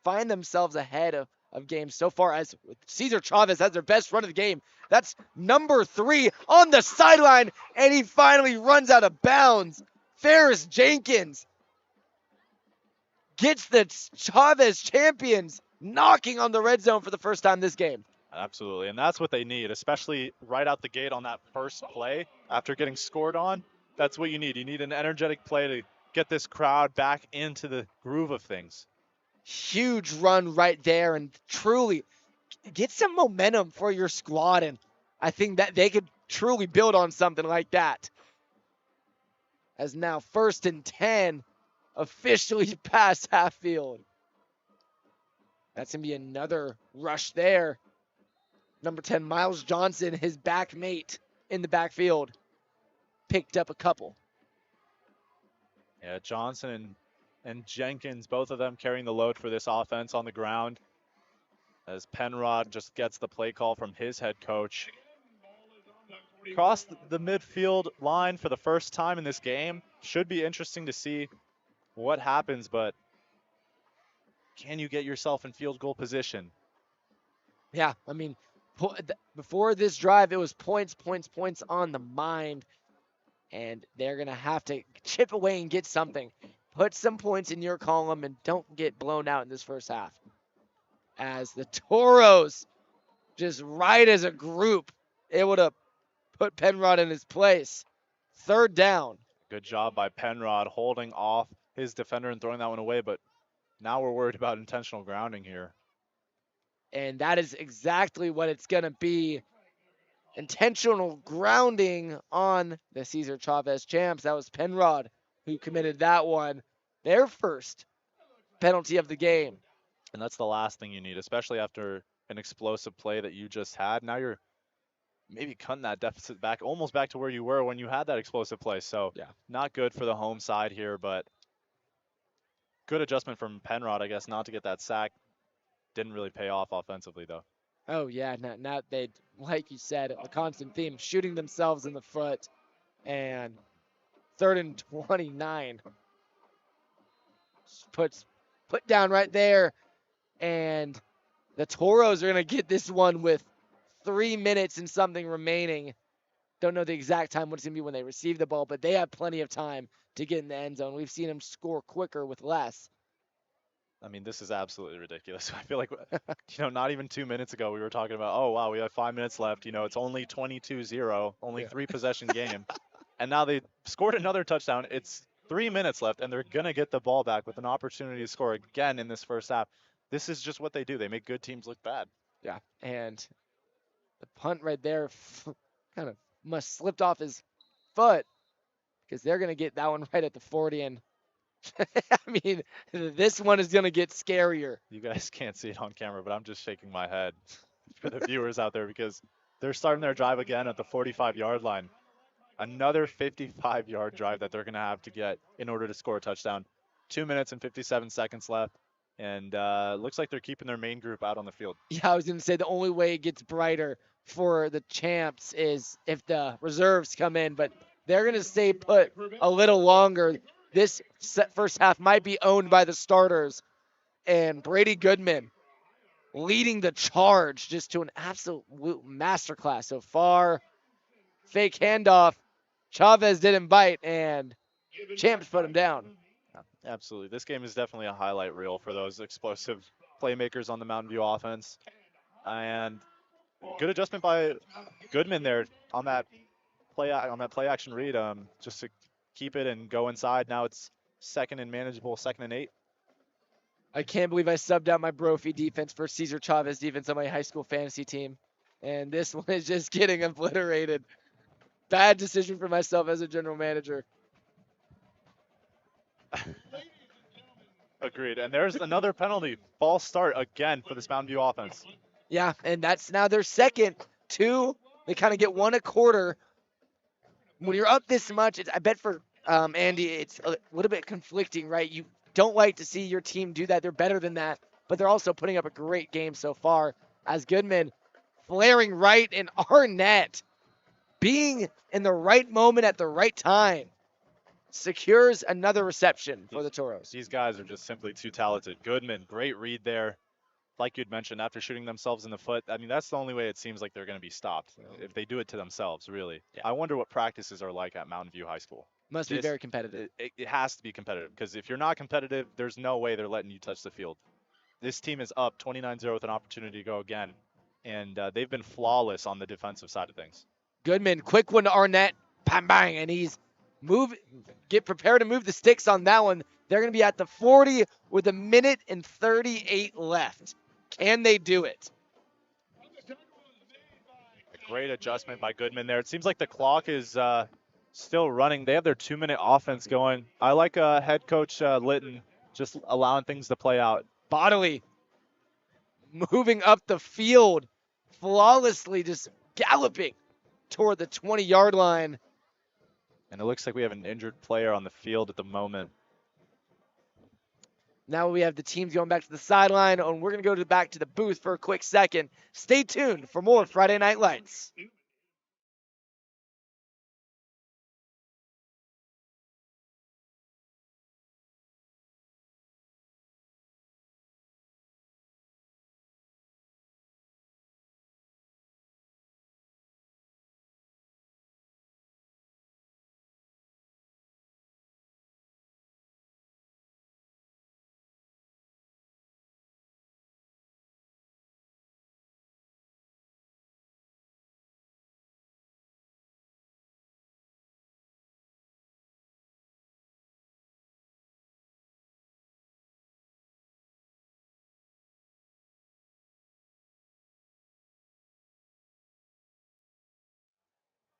find themselves ahead of games so far, as Cesar Chavez has their best run of the game. That's number 3 on the sideline, and he finally runs out of bounds. Ferris Jenkins gets the Chavez champions knocking on the red zone for the first time this game. Absolutely, and that's what they need, especially right out the gate on that first play after getting scored on. That's what you need. You need an energetic play to get this crowd back into the groove of things. Huge run right there, and truly get some momentum for your squad, and I think that they could truly build on something like that. As now 1st and 10, officially past half field. That's going to be another rush there. Number 10, Miles Johnson, his back mate in the backfield, picked up a couple. Yeah, Johnson and Jenkins, both of them carrying the load for this offense on the ground, as Penrod just gets the play call from his head coach. Across the midfield line for the first time in this game. Should be interesting to see what happens, but can you get yourself in field goal position? Yeah, I mean, before this drive, it was points on the mind, and they're going to have to chip away and get something. Put some points in your column and don't get blown out in this first half. As the Toros, just right as a group, able to put Penrod in his place. 3rd down. Good job by Penrod holding off his defender and throwing that one away, but now we're worried about intentional grounding here. And that is exactly what it's going to be. Intentional grounding on the Cesar Chavez champs. That was Penrod who committed that one. Their first penalty of the game. And that's the last thing you need, especially after an explosive play that you just had. Now you're maybe cutting that deficit back, almost back to where you were when you had that explosive play. So yeah, not good for the home side here, but good adjustment from Penrod, I guess, not to get that sack. Didn't really pay off offensively, though. Oh, yeah. Now they, like you said, a constant theme, shooting themselves in the foot. And 3rd and 29. Put down right there. And the Toros are going to get this one with 3 minutes and something remaining. Don't know the exact time what it's going to be when they receive the ball, but they have plenty of time to get in the end zone. We've seen them score quicker with less. I mean, this is absolutely ridiculous. I feel like, not even 2 minutes ago, we were talking about, oh, wow, we have 5 minutes left. It's only 22-0, only 3-possession game. And now they scored another touchdown. It's 3 minutes left, and they're going to get the ball back with an opportunity to score again in this first half. This is just what they do. They make good teams look bad. Yeah, and the punt right there kind of must slipped off his foot, because they're going to get that one right at the 40. And I mean, this one is going to get scarier. You guys can't see it on camera, but I'm just shaking my head for the viewers out there, because they're starting their drive again at the 45-yard line. Another 55-yard drive that they're going to have to get in order to score a touchdown. 2 minutes and 57 seconds left. And looks like they're keeping their main group out on the field. Yeah, I was going to say the only way it gets brighter for the champs is if the reserves come in, but they're going to stay put a little longer. This first half might be owned by the starters. And Brady Goodman leading the charge, just to an absolute masterclass so far. Fake handoff. Chavez didn't bite, and champs put him down. Absolutely. This game is definitely a highlight reel for those explosive playmakers on the Mountain View offense. And good adjustment by Goodman there on that play action read, just to keep it and go inside. Now it's 2nd and manageable, 2nd and 8. I can't believe I subbed out my Brophy defense for Cesar Chavez defense on my high school fantasy team. And this one is just getting obliterated. Bad decision for myself as a general manager. Agreed. And there's another penalty. False start again for this Mountain View offense. Yeah, and that's now their second. 2, they kind of get 1 a quarter. When you're up this much, I bet for Andy, it's a little bit conflicting, right? You don't like to see your team do that. They're better than that, but they're also putting up a great game so far. As Goodman flaring right in our net, being in the right moment at the right time. secures another reception for the Toros. These guys are just simply too talented. Goodman, great read there. Like you'd mentioned, after shooting themselves in the foot, I mean, that's the only way it seems like they're going to be stopped, if they do it to themselves, really. Yeah. I wonder what practices are like at Mountain View High School. Must be very competitive. It has to be competitive, because if you're not competitive, there's no way they're letting you touch the field. This team is up 29-0 with an opportunity to go again, and they've been flawless on the defensive side of things. Goodman, quick one to Arnett, bang, bang, and he's get prepared to move the sticks on that one. They're going to be at the 40 with 1:38 left. Can they do it? A great adjustment by Goodman there. It seems like the clock is still running. They have their 2-minute offense going. I like head coach Litton just allowing things to play out. Bodily moving up the field flawlessly, just galloping toward the 20-yard line. And it looks like we have an injured player on the field at the moment. Now we have the teams going back to the sideline, and we're going to go back to the booth for a quick second. Stay tuned for more Friday Night Lights.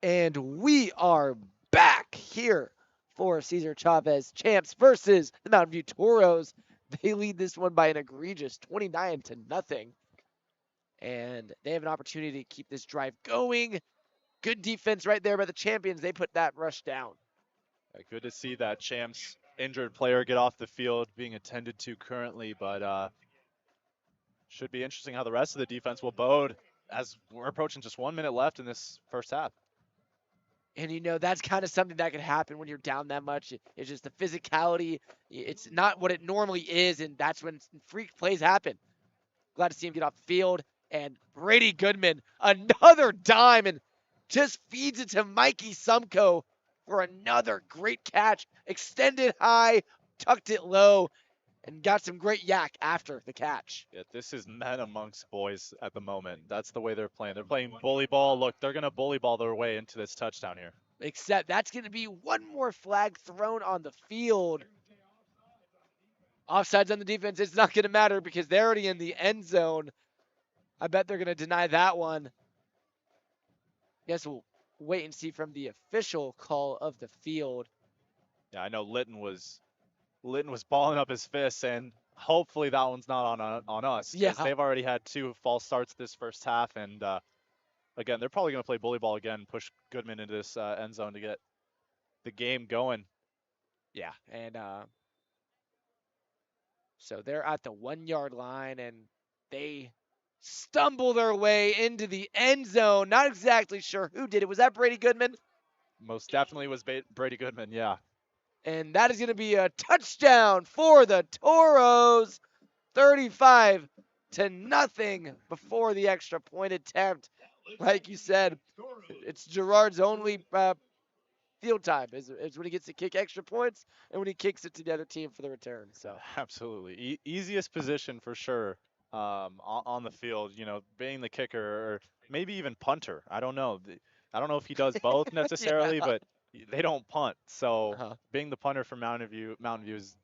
And we are back here for Cesar Chavez champs versus the Mountain View Toros. They lead this one by an egregious 29-0. And they have an opportunity to keep this drive going. Good defense right there by the champions. They put that rush down. Good to see that champs injured player get off the field, being attended to currently, but should be interesting how the rest of the defense will bode as we're approaching just 1 minute left in this first half. And, that's kind of something that can happen when you're down that much. It's just the physicality. It's not what it normally is, and that's when freak plays happen. Glad to see him get off the field. And Brady Goodman, another dime, and just feeds it to Mikey Sumko for another great catch. Extended high, tucked it low, and got some great yak after the catch. Yeah, this is men amongst boys at the moment. That's the way they're playing. They're playing bully ball. Look, they're going to bully ball their way into this touchdown here. Except that's going to be one more flag thrown on the field. Offsides on the defense, it's not going to matter because they're already in the end zone. I bet they're going to deny that one. Guess we'll wait and see from the official call of the field. Yeah, I know Litton was balling up his fists, and hopefully that one's not on us. Yeah. They've already had 2 false starts this first half, and again, they're probably going to play bully ball again, push Goodman into this end zone to get the game going. Yeah, and so they're at the 1-yard line, and they stumble their way into the end zone. Not exactly sure who did it. Was that Brady Goodman? Most definitely was Brady Goodman, yeah. And that is going to be a touchdown for the Toros. 35-0 before the extra point attempt. Like you said, it's Gerard's only field time is when he gets to kick extra points and when he kicks it to the other team for the return. So absolutely, easiest position for sure on the field. Being the kicker or maybe even punter. I don't know. I don't know if he does both necessarily, Yeah. but they don't punt. So being the punter for Mountain View is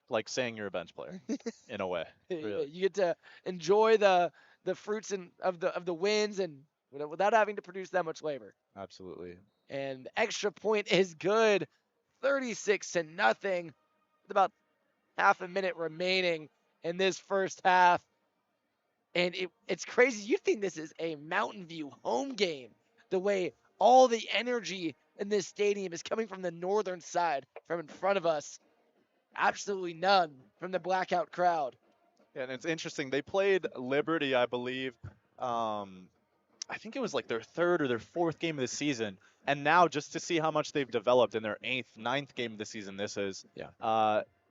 like saying you're a bench player in a way. Really. You get to enjoy the fruits of the wins and without having to produce that much labor. Absolutely. And the extra point is good. 36-0 with about half a minute remaining in this first half. And it's crazy. You think this is a Mountain View home game, the way all the energy in this stadium is coming from the northern side, from in front of us. Absolutely none from the blackout crowd. Yeah, and it's interesting. They played Liberty, I believe. I I think it was like their third or their fourth game of the season. And now just to see how much they've developed in their ninth game of the season, this is, Yeah.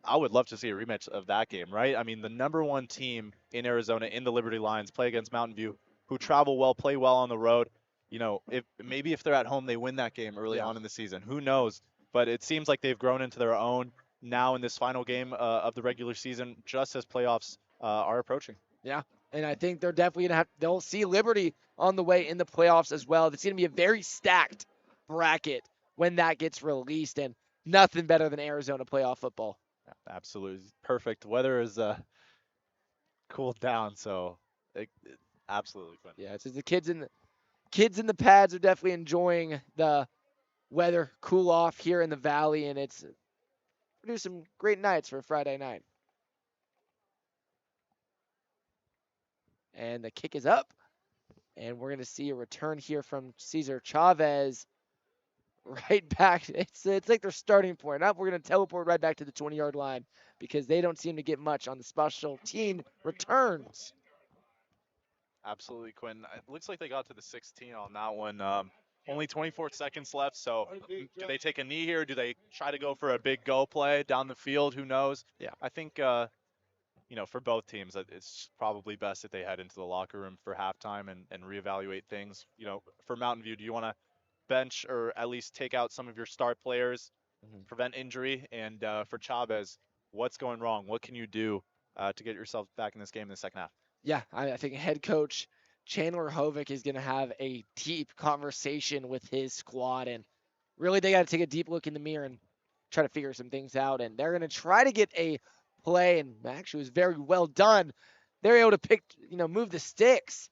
I would love to see a rematch of that game, right? I mean, the number one team in Arizona in the Liberty Lions play against Mountain View, who travel well, play well on the road. If they're at home, they win that game early on in the season. Who knows? But it seems like they've grown into their own now in this final game of the regular season, just as playoffs are approaching. Yeah, and I think they're definitely they'll see Liberty on the way in the playoffs as well. It's going to be a very stacked bracket when that gets released, and nothing better than Arizona playoff football. Absolutely perfect. Weather is cooled down, so absolutely fun. Yeah, it's just the kids in the pads are definitely enjoying the weather cool off here in the valley, and it's produced some great nights for a Friday night. And the kick is up, and we're going to see a return here from Cesar Chavez right back. It's like their starting point. We're going to teleport right back to the 20-yard line because they don't seem to get much on the special team returns. Absolutely, Quinn. It looks like they got to the 16 on that one. Only 24 seconds left, so do they take a knee here? Do they try to go for a big go play down the field? Who knows? Yeah. I think, for both teams, it's probably best if they head into the locker room for halftime and reevaluate things. For Mountain View, do you want to bench or at least take out some of your star players, prevent injury? And for Chavez, what's going wrong? What can you do to get yourself back in this game in the second half? Yeah, I think head coach Chandler Hovick is going to have a deep conversation with his squad, and really they got to take a deep look in the mirror and try to figure some things out. And they're going to try to get a play, and actually it was very well done. They're able to move the sticks.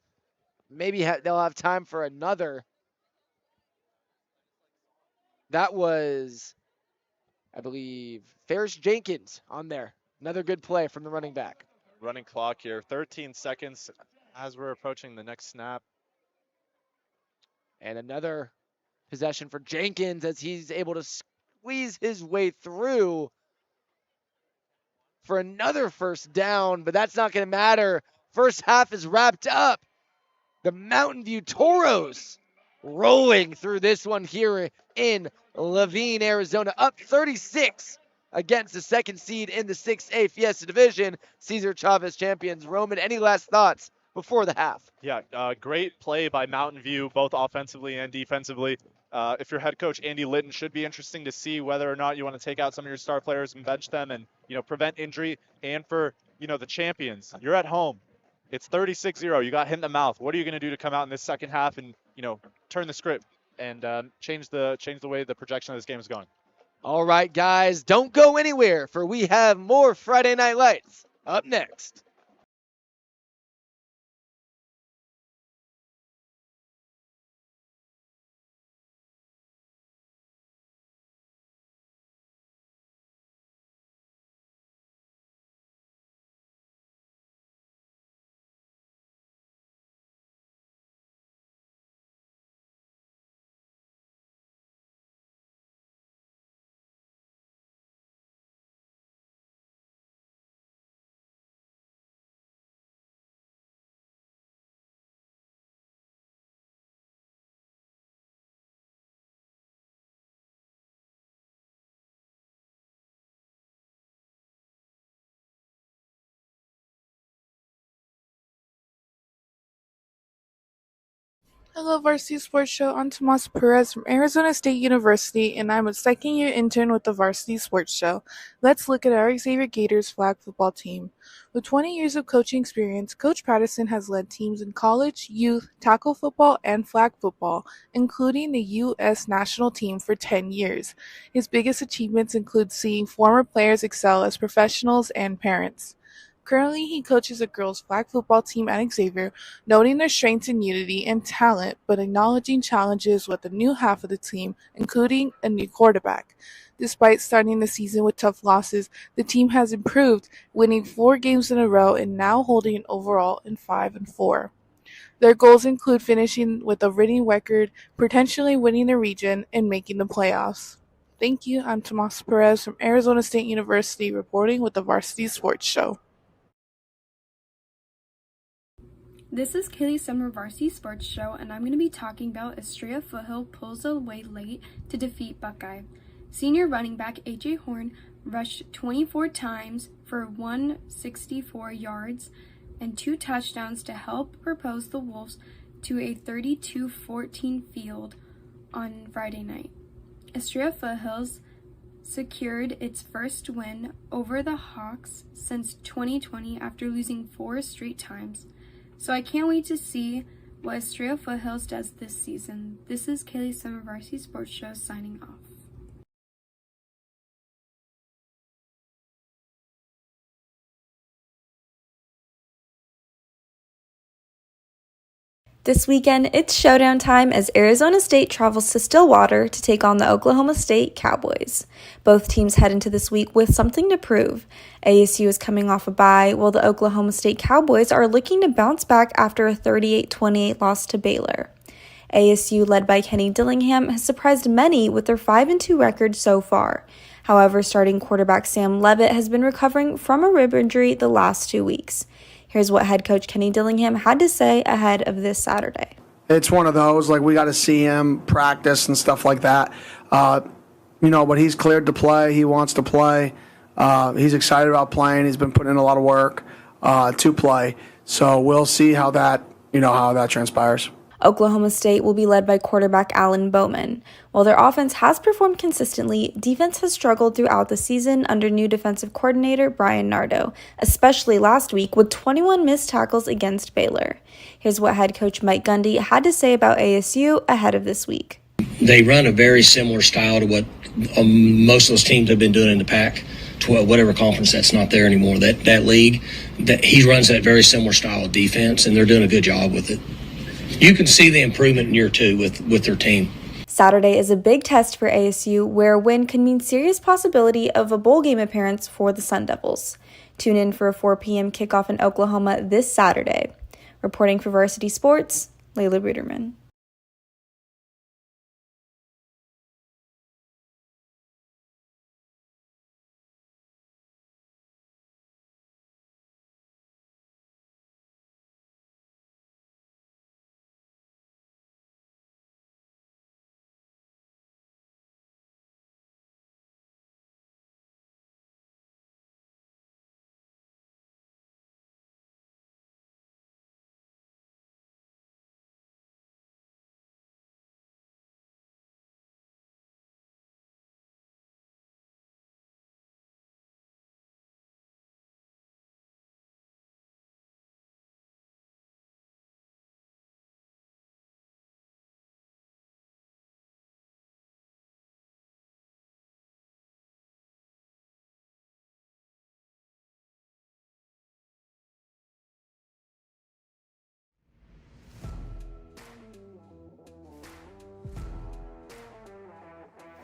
Maybe they'll have time for another. That was, I believe, Ferris Jenkins on there. Another good play from the running back. Running clock here, 13 seconds as we're approaching the next snap. And another possession for Jenkins as he's able to squeeze his way through for another first down, but that's not going to matter. First half is wrapped up. The Mountain View Toros rolling through this one here in Laveen, Arizona, up 36 against the second seed in the 6A Fiesta Division. Cesar Chavez champions. Roman, any last thoughts before the half? Yeah, great play by Mountain View, both offensively and defensively. If your head coach, Andy Litton, should be interesting to see whether or not you want to take out some of your star players and bench them and, prevent injury. And for, the champions, you're at home. It's 36-0. You got hit in the mouth. What are you going to do to come out in this second half and, turn the script and change the way the projection of this game is going? All right, guys, don't go anywhere, for we have more Friday Night Lights up next. Hello, Varsity Sports Show. I'm Tomas Perez from Arizona State University, and I'm a second-year intern with the Varsity Sports Show. Let's look at our Xavier Gators flag football team. With 20 years of coaching experience, Coach Patterson has led teams in college, youth, tackle football, and flag football, including the U.S. national team for 10 years. His biggest achievements include seeing former players excel as professionals and parents. Currently, he coaches a girls' flag football team at Xavier, noting their strengths in unity and talent, but acknowledging challenges with the new half of the team, including a new quarterback. Despite starting the season with tough losses, the team has improved, winning 4 games in a row and now holding an overall in 5-4. Their goals include finishing with a winning record, potentially winning the region, and making the playoffs. Thank you. I'm Tomas Perez from Arizona State University, reporting with the Varsity Sports Show. This is Kaylee Summer Varsity Sports Show, and I'm going to be talking about Estrella Foothill pulls away late to defeat Buckeye. Senior running back A.J. Horn rushed 24 times for 164 yards and 2 touchdowns to help propose the Wolves to a 32-14 field on Friday night. Estrella Foothills secured its first win over the Hawks since 2020 after losing 4 straight times. So I can't wait to see what Estrella Foothills does this season. This is Kaylee Summer Varsity Sports Show signing off. This weekend, it's showdown time as Arizona State travels to Stillwater to take on the Oklahoma State Cowboys. Both teams head into this week with something to prove. ASU is coming off a bye, while the Oklahoma State Cowboys are looking to bounce back after a 38-28 loss to Baylor. ASU, led by Kenny Dillingham, has surprised many with their 5-2 record so far. However, starting quarterback Sam Levitt has been recovering from a rib injury the last 2 weeks. Here's what head coach Kenny Dillingham had to say ahead of this Saturday. It's one of those, like, we got to see him practice and stuff like that. But he's cleared to play. He wants to play. He's excited about playing. He's been putting in a lot of work to play. So we'll see how that transpires. Oklahoma State will be led by quarterback Alan Bowman. While their offense has performed consistently, defense has struggled throughout the season under new defensive coordinator Brian Nardo, especially last week with 21 missed tackles against Baylor. Here's what head coach Mike Gundy had to say about ASU ahead of this week. They run a very similar style to what most of those teams have been doing in the Pac. Whatever conference that's not there anymore, that league, that he runs that very similar style of defense, and they're doing a good job with it. You can see the improvement in year 2 with their team. Saturday is a big test for ASU, where a win could mean serious possibility of a bowl game appearance for the Sun Devils. Tune in for a 4 p.m. kickoff in Oklahoma this Saturday. Reporting for Varsity Sports, Layla Ruderman.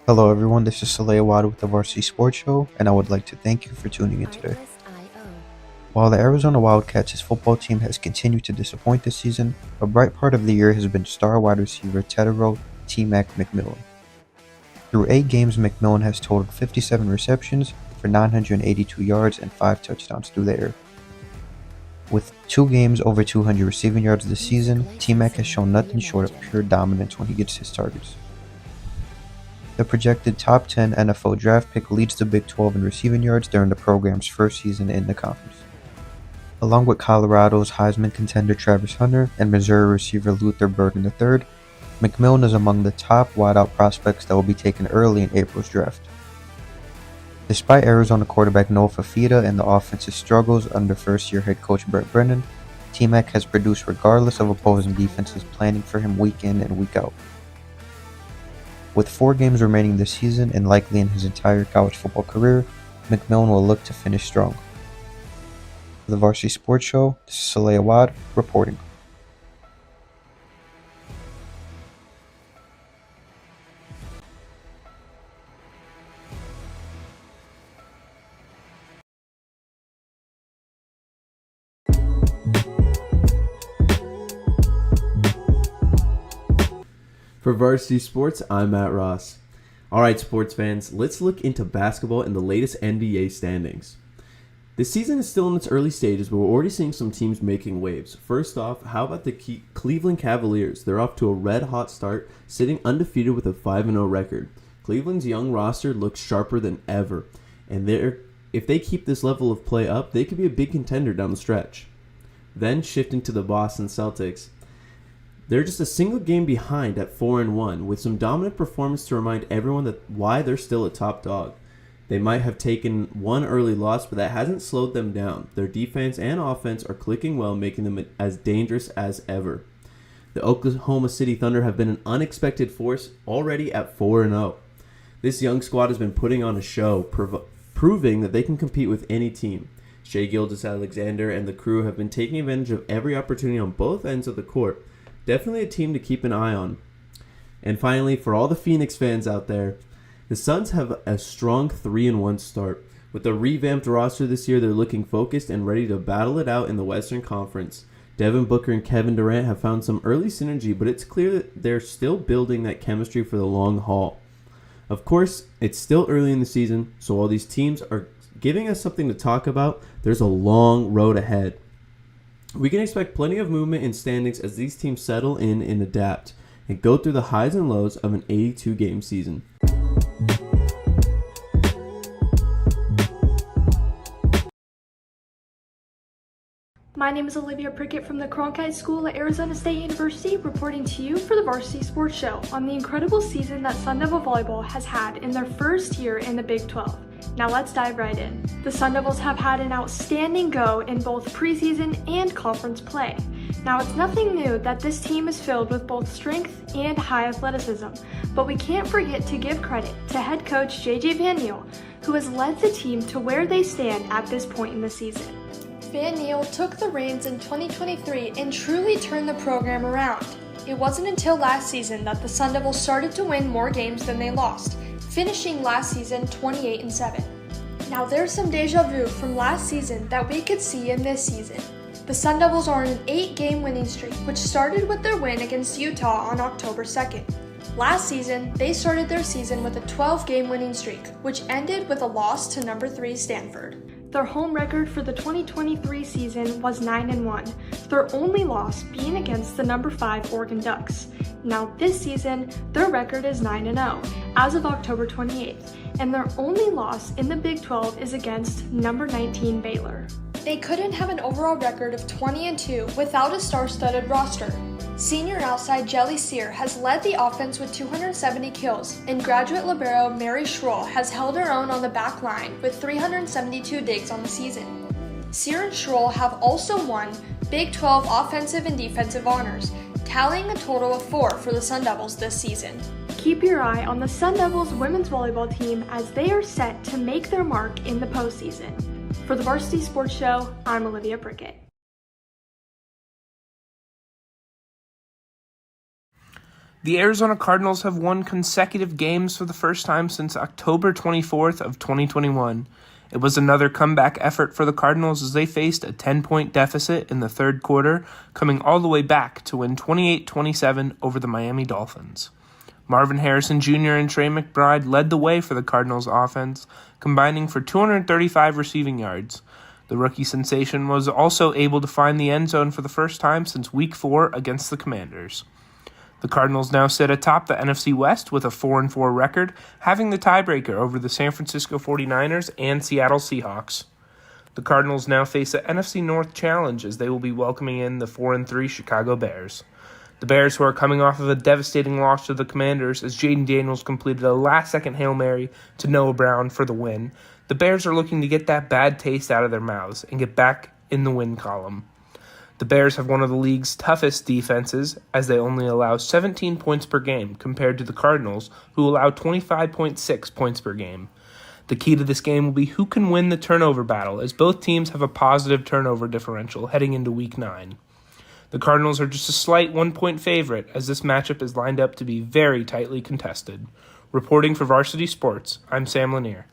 Hello everyone, this is Saleh Awad with the Varsity Sports Show, and I would like to thank you for tuning in today. While the Arizona Wildcats' football team has continued to disappoint this season, a bright part of the year has been star wide receiver Tedero T-Mac McMillan. Through 8 games, McMillan has totaled 57 receptions for 982 yards and 5 touchdowns through the air. With 2 games over 200 receiving yards this season, T-Mac has shown nothing short of pure dominance when he gets his targets. The projected top 10 NFL draft pick leads the Big 12 in receiving yards during the program's first season in the conference. Along with Colorado's Heisman contender Travis Hunter and Missouri receiver Luther Burden III, McMillan is among the top wideout prospects that will be taken early in April's draft. Despite Arizona quarterback Noah Fafita and the offense's struggles under first-year head coach Brett Brennan, T-Mac has produced regardless of opposing defenses planning for him week in and week out. With 4 games remaining this season and likely in his entire college football career, McMillan will look to finish strong. For the Varsity Sports Show, this is Saleh Awad reporting. For Varsity Sports, I'm Matt Ross. Alright sports fans, let's look into basketball and the latest NBA standings. This season is still in its early stages, but we're already seeing some teams making waves. First off, how about the Cleveland Cavaliers? They're off to a red-hot start, sitting undefeated with a 5-0 record. Cleveland's young roster looks sharper than ever, and if they keep this level of play up, they could be a big contender down the stretch. Then shifting to the Boston Celtics. They're just a single game behind at 4-1, with some dominant performance to remind everyone that why they're still a top dog. They might have taken one early loss, but that hasn't slowed them down. Their defense and offense are clicking well, making them as dangerous as ever. The Oklahoma City Thunder have been an unexpected force already at 4-0. This young squad has been putting on a show, proving that they can compete with any team. Shai Gilgeous-Alexander and the crew have been taking advantage of every opportunity on both ends of the court. Definitely a team to keep an eye on. And finally, for all the Phoenix fans out there, the Suns have a strong 3-1 start. With a revamped roster this year, they're looking focused and ready to battle it out in the Western Conference. Devin Booker and Kevin Durant have found some early synergy, but it's clear that they're still building that chemistry for the long haul. Of course, it's still early in the season, so while these teams are giving us something to talk about, there's a long road ahead. We can expect plenty of movement in standings as these teams settle in and adapt, and go through the highs and lows of an 82-game season. My name is Olivia Prickett from the Cronkite School at Arizona State University, reporting to you for the Varsity Sports Show on the incredible season that Sun Devil Volleyball has had in their first year in the Big 12. Now let's dive right in. The Sun Devils have had an outstanding go in both preseason and conference play. Now it's nothing new that this team is filled with both strength and high athleticism, but we can't forget to give credit to head coach JJ Van Niel, who has led the team to where they stand at this point in the season. Van Niel took the reins in 2023 and truly turned the program around. It wasn't until last season that the Sun Devils started to win more games than they lost, finishing last season 28-7. Now there's some deja vu from last season that we could see in this season. The Sun Devils are on an 8-game winning streak, which started with their win against Utah on October 2nd. Last season, they started their season with a 12-game winning streak, which ended with a loss to number 3 Stanford. Their home record for the 2023 season was 9-1, their only loss being against the number 5 Oregon Ducks. Now this season, their record is 9-0 as of October 28th, and their only loss in the Big 12 is against number 19 Baylor. They couldn't have an overall record of 20-2 without a star-studded roster. Senior outside Jelly Sear has led the offense with 270 kills, and graduate libero Mary Schroll has held her own on the back line with 372 digs on the season. Sear and Schroll have also won Big 12 offensive and defensive honors, tallying a total of 4 for the Sun Devils this season. Keep your eye on the Sun Devils women's volleyball team as they are set to make their mark in the postseason. For the Varsity Sports Show, I'm Olivia Prickett. The Arizona Cardinals have won consecutive games for the first time since October 24th of 2021. It was another comeback effort for the Cardinals as they faced a 10-point deficit in the third quarter, coming all the way back to win 28-27 over the Miami Dolphins. Marvin Harrison Jr. and Trey McBride led the way for the Cardinals offense, combining for 235 receiving yards. The rookie sensation was also able to find the end zone for the first time since Week 4 against the Commanders. The Cardinals now sit atop the NFC West with a 4-4 record, having the tiebreaker over the San Francisco 49ers and Seattle Seahawks. The Cardinals now face the NFC North challenge as they will be welcoming in the 4-3 Chicago Bears. The Bears, who are coming off of a devastating loss to the Commanders as Jaden Daniels completed a last-second Hail Mary to Noah Brown for the win, the Bears are looking to get that bad taste out of their mouths and get back in the win column. The Bears have one of the league's toughest defenses, as they only allow 17 points per game compared to the Cardinals, who allow 25.6 points per game. The key to this game will be who can win the turnover battle, as both teams have a positive turnover differential heading into Week 9. The Cardinals are just a slight 1-point favorite, as this matchup is lined up to be very tightly contested. Reporting for Varsity Sports, I'm Sam Lanier.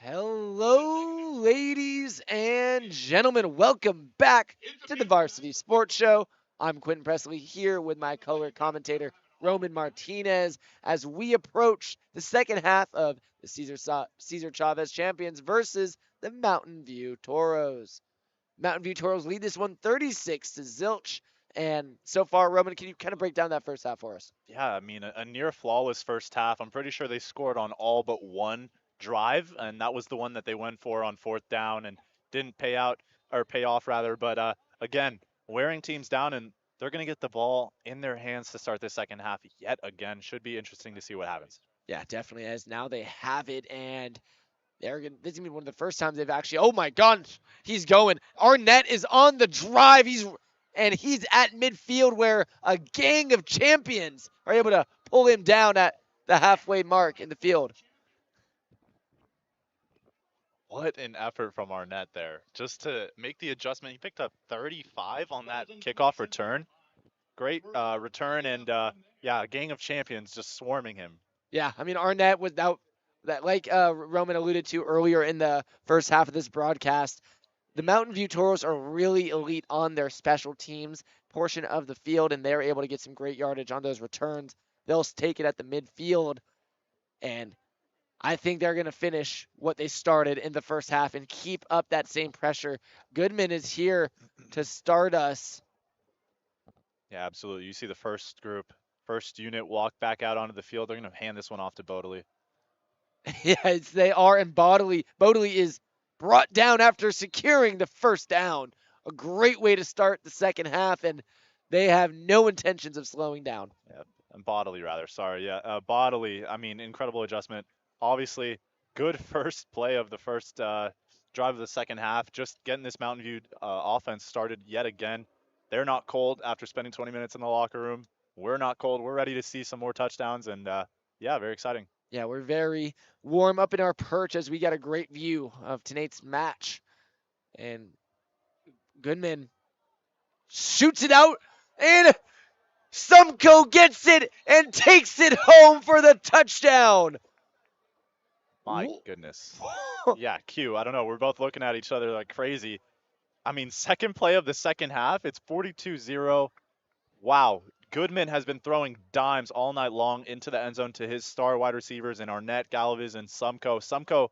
Hello, ladies and gentlemen. Welcome back to the Varsity Sports Show. I'm Quentin Presley here with my color commentator, Roman Martinez, as we approach the second half of the Cesar Chavez Champions versus the Mountain View Toros. Mountain View Toros lead this one 36-0. And so far, Roman, can you kind of break down that first half for us? Yeah, I mean, a near flawless first half. I'm pretty sure they scored on all but one drive, and that was the one that they went for on fourth down and didn't pay off rather. But again, wearing teams down, and they're going to get the ball in their hands to start the second half yet again. Should be interesting to see what happens. Yeah, definitely. As now they have it, and this is gonna be one of the first times they've actually. Oh my God, he's going. Arnett is on the drive. He's at midfield where a gang of champions are able to pull him down at the halfway mark in the field. What an effort from Arnett there, just to make the adjustment. He picked up 35 on that kickoff return. Great return, and yeah, a gang of champions just swarming him. Yeah, I mean Arnett without that, like Roman alluded to earlier in the first half of this broadcast, the Mountain View Toros are really elite on their special teams portion of the field, and they're able to get some great yardage on those returns. They'll take it at the midfield, and I think they're going to finish what they started in the first half and keep up that same pressure. Goodman is here to start us. Yeah, absolutely. You see the first unit walk back out onto the field. They're going to hand this one off to Bodley. Yes, they are, and Bodley is brought down after securing the first down. A great way to start the second half, and they have no intentions of slowing down. Yeah, and Bodley, rather. Sorry. Yeah, Bodley, I mean, incredible adjustment. Obviously, good first play of the first drive of the second half. Just getting this Mountain View offense started yet again. They're not cold after spending 20 minutes in the locker room. We're not cold. We're ready to see some more touchdowns, and yeah, very exciting. Yeah, we're very warm up in our perch as we got a great view of tonight's match. And Goodman shoots it out, and Sumko gets it and takes it home for the touchdown. My goodness. Yeah, Q, I don't know. We're both looking at each other like crazy. I mean, second play of the second half, it's 42-0. Wow. Goodman has been throwing dimes all night long into the end zone to his star wide receivers in Arnett, Galvez, and Sumko. Sumko,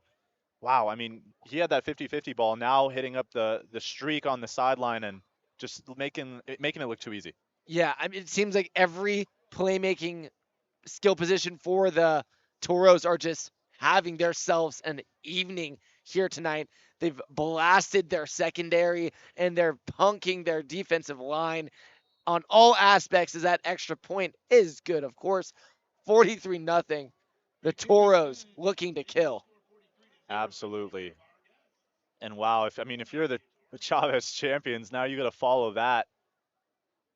wow, I mean, he had that 50-50 ball, now hitting up the streak on the sideline and just making it look too easy. Yeah, I mean, it seems like every playmaking skill position for the Toros are just having themselves an evening here tonight. They've blasted their secondary, and they're punking their defensive line on all aspects, as that extra point is good, of course. 43-0. The Toros looking to kill. Absolutely. And wow, if you're the Chavez champions, now you got to follow that.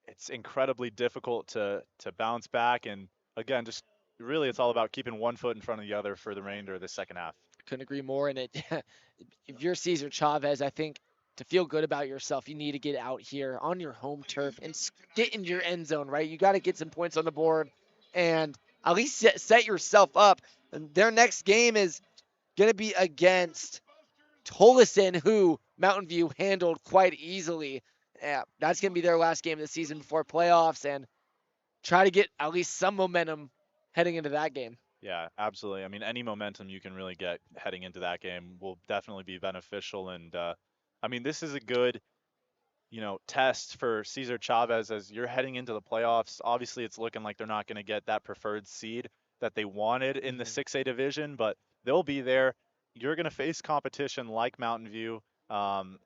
It's incredibly difficult to bounce back, and again, just really it's all about keeping one foot in front of the other for the remainder of the second half. Couldn't agree more. And if you're Cesar Chavez, I think to feel good about yourself, you need to get out here on your home turf and get in your end zone, right? You got to get some points on the board and at least set yourself up. And their next game is going to be against Tolleson, who Mountain View handled quite easily. Yeah, that's going to be their last game of the season before playoffs, and try to get at least some momentum heading into that game. Yeah, absolutely. I mean, any momentum you can really get heading into that game will definitely be beneficial. And I mean, this is a good, test for Cesar Chavez as you're heading into the playoffs. Obviously, it's looking like they're not going to get that preferred seed that they wanted in the 6A division, but they'll be there. You're going to face competition like Mountain View, and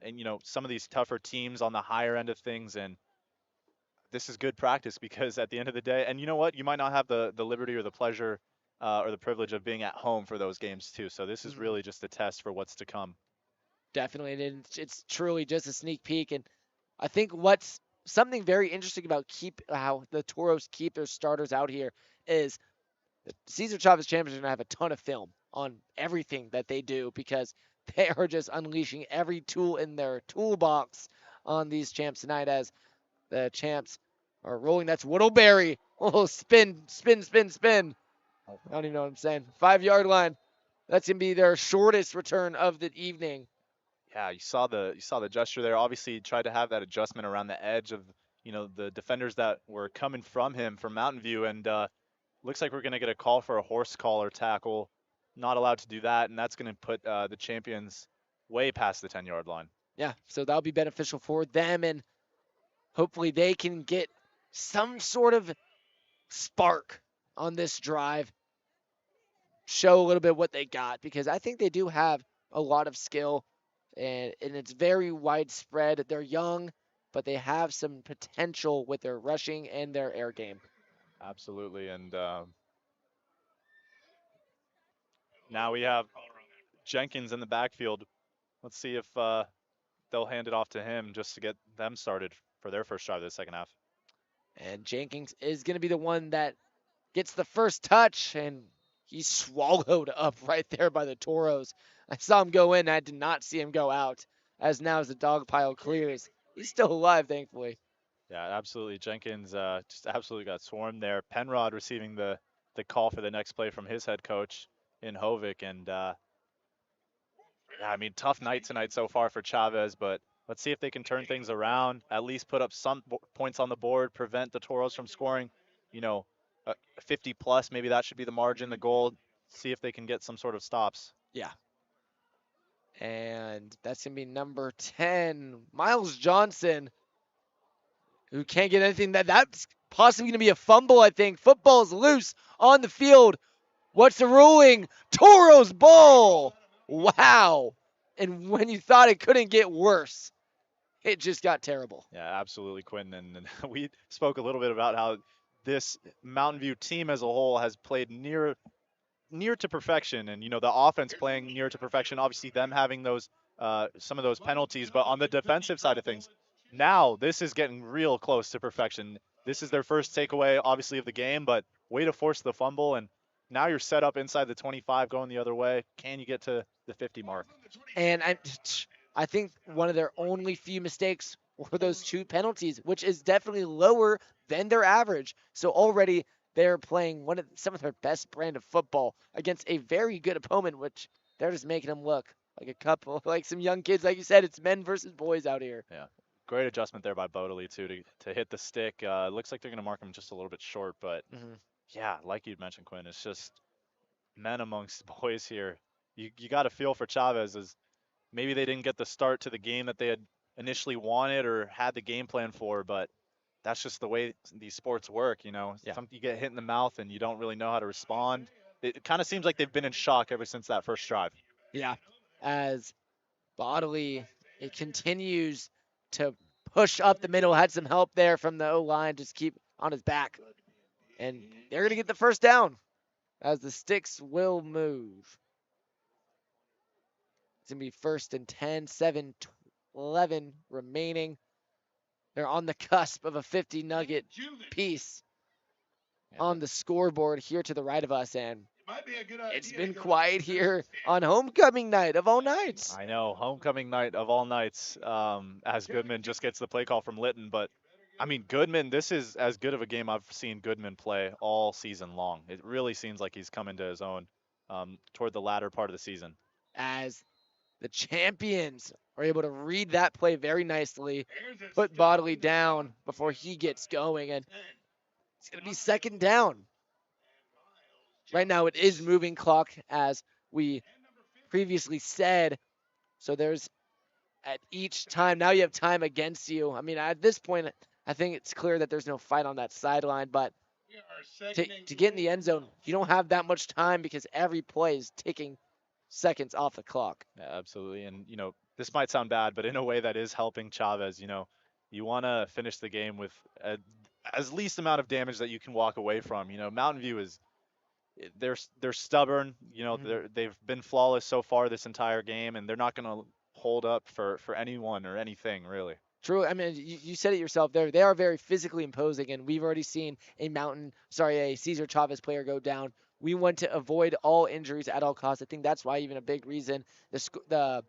some of these tougher teams on the higher end of things. And this is good practice because at the end of the day, and you know what, you might not have the liberty or the pleasure or the privilege of being at home for those games too. So this is really just a test for what's to come. Definitely, and it's truly just a sneak peek. And I think what's something very interesting about how the Toros keep their starters out here is the Cesar Chavez Champions are going to have a ton of film on everything that they do because they are just unleashing every tool in their toolbox on these champs tonight as the champs are rolling. That's Whittleberry. Oh, spin. I don't even know what I'm saying. 5-yard line. That's going to be their shortest return of the evening. Yeah, you saw the gesture there. Obviously, he tried to have that adjustment around the edge of the defenders that were coming from him from Mountain View, and looks like we're going to get a call for a horse collar tackle. Not allowed to do that, and that's going to put the champions way past the 10-yard line. Yeah, so that'll be beneficial for them, and hopefully they can get some sort of spark on this drive, show a little bit what they got, because I think they do have a lot of skill, and it's very widespread. They're young, but they have some potential with their rushing and their air game. Absolutely, and now we have Jenkins in the backfield. Let's see if they'll hand it off to him just to get them started for their first drive of the second half. And Jenkins is going to be the one that gets the first touch, and he's swallowed up right there by the Toros. I saw him go in. I did not see him go out, as now as the dog pile clears. He's still alive, thankfully. Yeah, absolutely. Jenkins just absolutely got swarmed there. Penrod receiving the call for the next play from his head coach in Hovick. And, yeah, I mean, tough night tonight so far for Chavez, but let's see if they can turn things around, at least put up some points on the board, prevent the Toros from scoring, 50 plus. Maybe that should be the margin, the goal. See if they can get some sort of stops. Yeah. And that's going to be number 10, Miles Johnson, who can't get anything. That's possibly going to be a fumble, I think. Football's loose on the field. What's the ruling? Toros ball. Wow. And when you thought it couldn't get worse, it just got terrible. Yeah, absolutely, Quentin. And we spoke a little bit about how this Mountain View team as a whole has played near to perfection, and the offense playing near to perfection. Obviously, them having those some of those penalties, but on the defensive side of things, now this is getting real close to perfection. This is their first takeaway, obviously, of the game, but way to force the fumble, and now you're set up inside the 25, going the other way. Can you get to the 50 mark? And I think one of their only few mistakes were those 2 penalties, which is definitely lower than their average. So already they're playing some of their best brand of football against a very good opponent, which they're just making them look like a couple, like some young kids. Like you said, it's men versus boys out here. Yeah, great adjustment there by Bodley, too, to hit the stick. Looks like they're going to mark him just a little bit short, but yeah, like you mentioned, Quinn, it's just men amongst boys here. You got to feel for Chavez, as maybe they didn't get the start to the game that they had initially wanted or had the game plan for, but that's just the way these sports work, Yeah. You get hit in the mouth and you don't really know how to respond. It kind of seems like they've been in shock ever since that first drive. Yeah, as Bodley, it continues to push up the middle. Had some help there from the O-line, just keep on his back. And they're going to get the first down as the sticks will move. It's going to be 1st and 10, 7-11 remaining. They're on the cusp of a 50 nugget piece on the scoreboard here to the right of us, and it's been quiet here on homecoming night of all nights. I know, homecoming night of all nights, as Goodman just gets the play call from Litton. But, I mean, Goodman, this is as good of a game I've seen Goodman play all season long. It really seems like he's come into his own toward the latter part of the season. As the champions are able to read that play very nicely, put Bodley down before he gets going, and it's going to be 2nd down. Right now it is moving clock, as we previously said. So there's at each time, now you have time against you. I mean, at this point, I think it's clear that there's no fight on that sideline, but to get in the end zone, you don't have that much time because every play is ticking seconds off the clock. Yeah, absolutely. And, this might sound bad, but in a way that is helping Chavez. You want to finish the game with as least amount of damage that you can walk away from. Mountain View they're stubborn. They've been flawless so far this entire game, and they're not going to hold up for anyone or anything, really. True. I mean, you said it yourself. They are very physically imposing, and we've already seen a Cesar Chavez player go down. We want to avoid all injuries at all costs. I think that's why even a big reason the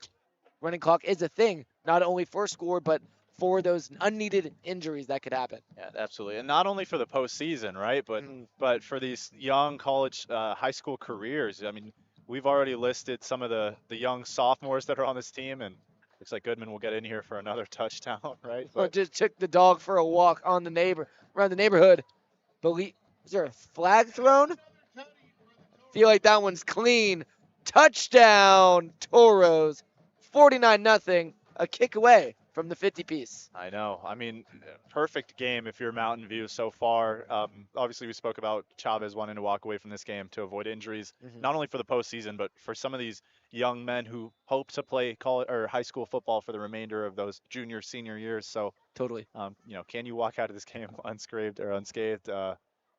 running clock is a thing, not only for score, but for those unneeded injuries that could happen. Yeah, absolutely. And not only for the postseason, right? But for these young college, high school careers. I mean, we've already listed some of the young sophomores that are on this team, and looks like Goodman will get in here for another touchdown, right? Or But just took the dog for a walk on around the neighborhood. Is there a flag thrown? Feel like that one's clean. Touchdown, Toros. 49-0. A kick away from the 50-piece. I know. I mean, perfect game if you're Mountain View so far. Obviously, we spoke about Chavez wanting to walk away from this game to avoid injuries, not only for the postseason, but for some of these young men who hope to play college or high school football for the remainder of those junior, senior years. So, totally. Can you walk out of this game unscathed?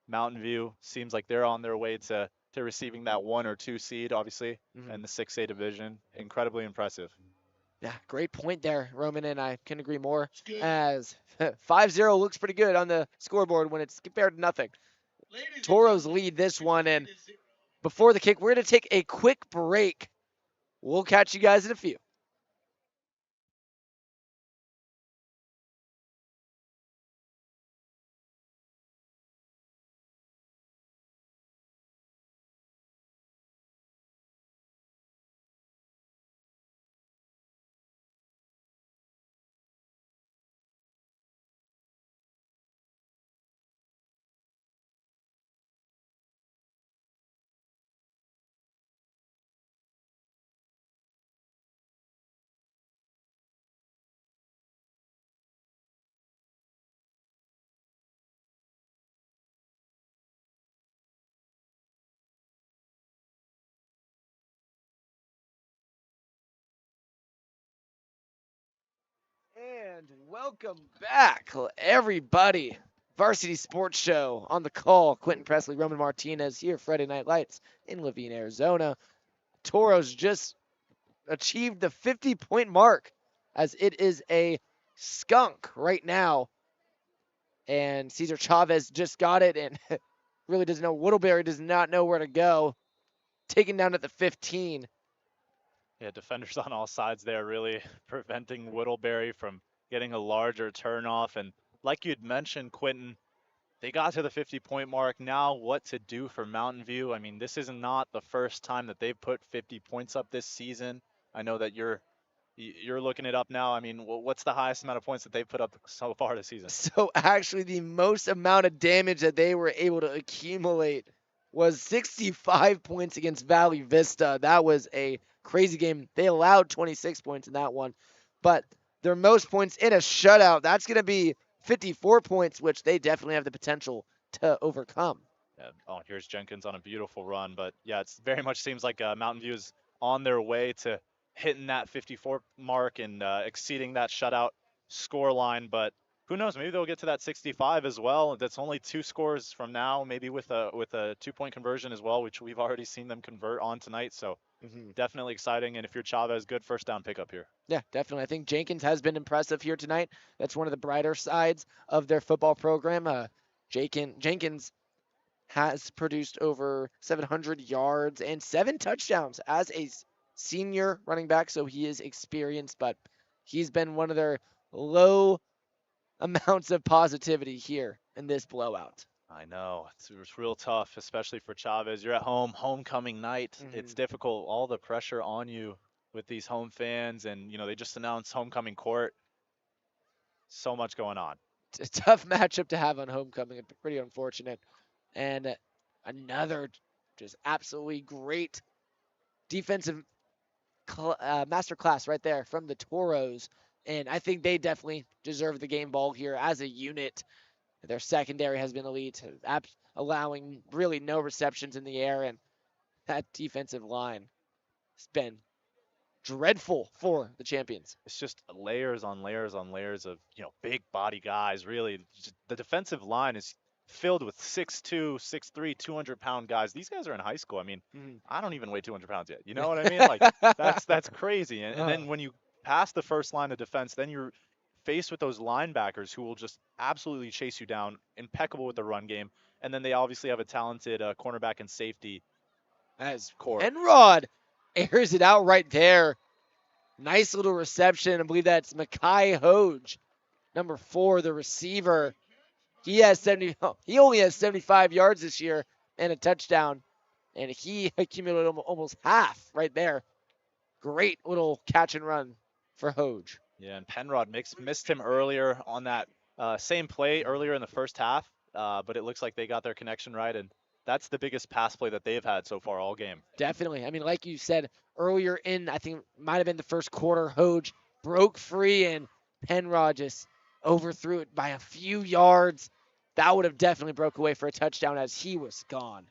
Mountain View seems like they're on their way to receiving that 1 or 2 seed, obviously, in the 6A division. Incredibly impressive. Yeah, great point there, Roman, and I couldn't agree more. As 5-0 looks pretty good on the scoreboard when it's compared to nothing. Toros lead this one, and before the kick, we're going to take a quick break. We'll catch you guys in a few. And welcome back, everybody. Varsity Sports Show on the call. Quentin Presley, Roman Martinez here, Friday Night Lights in Levine, Arizona. Toros just achieved the 50-point mark as it is a skunk right now. And Cesar Chavez just got it and really doesn't know. Whittleberry does not know where to go. Taken down at the 15. Yeah, defenders on all sides there really preventing Whittleberry from getting a larger turnoff. And like you'd mentioned, Quentin, they got to the 50-point mark. Now what to do for Mountain View? I mean, this is not the first time that they've put 50 points up this season. I know that you're looking it up now. I mean, what's the highest amount of points that they've put up so far this season? So actually the most amount of damage that they were able to accumulate was 65 points against Valley Vista. That was a crazy game. They allowed 26 points in that one, but their most points in a shutout, that's going to be 54 points, which they definitely have the potential to overcome. Yeah. Oh, here's Jenkins on a beautiful run. But yeah, it's very much seems like Mountain View is on their way to hitting that 54 mark and exceeding that shutout score line. But who knows? Maybe they'll get to that 65 as well. That's only 2 scores from now, maybe with a 2-point conversion as well, which we've already seen them convert on tonight. So definitely exciting. And if you're Chavez, good first down pickup here. Yeah, definitely. I think Jenkins has been impressive here tonight. That's one of the brighter sides of their football program. Jenkins has produced over 700 yards and 7 touchdowns as a senior running back, so he is experienced, but he's been one of their low amounts of positivity here in this blowout. I know. It's real tough, especially for Chavez. You're at home, homecoming night. It's difficult, all the pressure on you with these home fans, and, they just announced homecoming court. So much going on. It's a tough matchup to have on homecoming, pretty unfortunate. And another just absolutely great defensive masterclass right there from the Toros. And I think they definitely deserve the game ball here as a unit. Their secondary has been elite, allowing really no receptions in the air. And that defensive line has been dreadful for the champions. It's just layers on layers on layers of, big body guys. Really, the defensive line is filled with 6'2", 6'3", 200-pound guys. These guys are in high school. I mean, I don't even weigh 200 pounds yet. You know what I mean? Like, that's crazy. And then when you pass the first line of defense, then you're faced with those linebackers who will just absolutely chase you down, impeccable with the run game. And then they obviously have a talented cornerback and safety as core. Enrod airs it out right there. Nice little reception. I believe that's Makai Hoge, number 4, the receiver. He only has 75 yards this year and a touchdown. and he accumulated almost half right there. Great little catch and run for Hoge. Yeah, and Penrod missed him earlier on that same play earlier in the first half, but it looks like they got their connection right, and that's the biggest pass play that they've had so far all game. Definitely. I mean, like you said earlier in, I think might have been the first quarter, Hoge broke free and Penrod just overthrew it by a few yards. That would have definitely broke away for a touchdown as he was gone.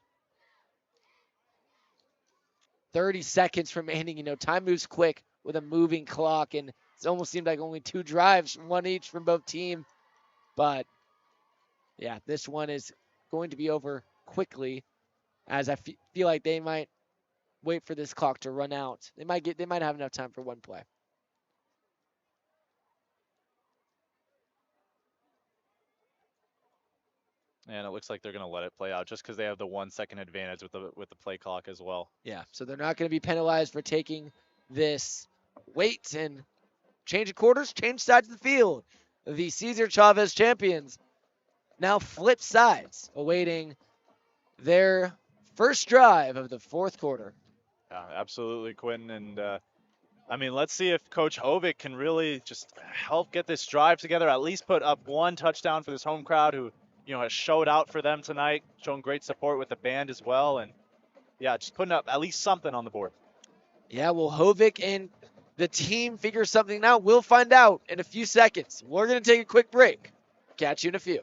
30 seconds remaining. You know, time moves quick with a moving clock, and it almost seemed like only 2 drives, one each from both teams. But, yeah, this one is going to be over quickly as I feel like they might wait for this clock to run out. They might have enough time for one play. And it looks like they're going to let it play out just because they have the 1 second advantage with the play clock as well. Yeah, so they're not going to be penalized for taking this wait and change quarters, change sides of the field. The Cesar Chavez champions now flip sides, awaiting their first drive of the fourth quarter. Yeah, absolutely, Quentin. And I mean, let's see if Coach Hovick can really just help get this drive together, at least put up 1 touchdown for this home crowd who, you know, has showed out for them tonight, shown great support with the band as well. And yeah, just putting up at least something on the board. Yeah, will Hovick and the team figure something out? We'll find out in a few seconds. We're going to take a quick break. Catch you in a few.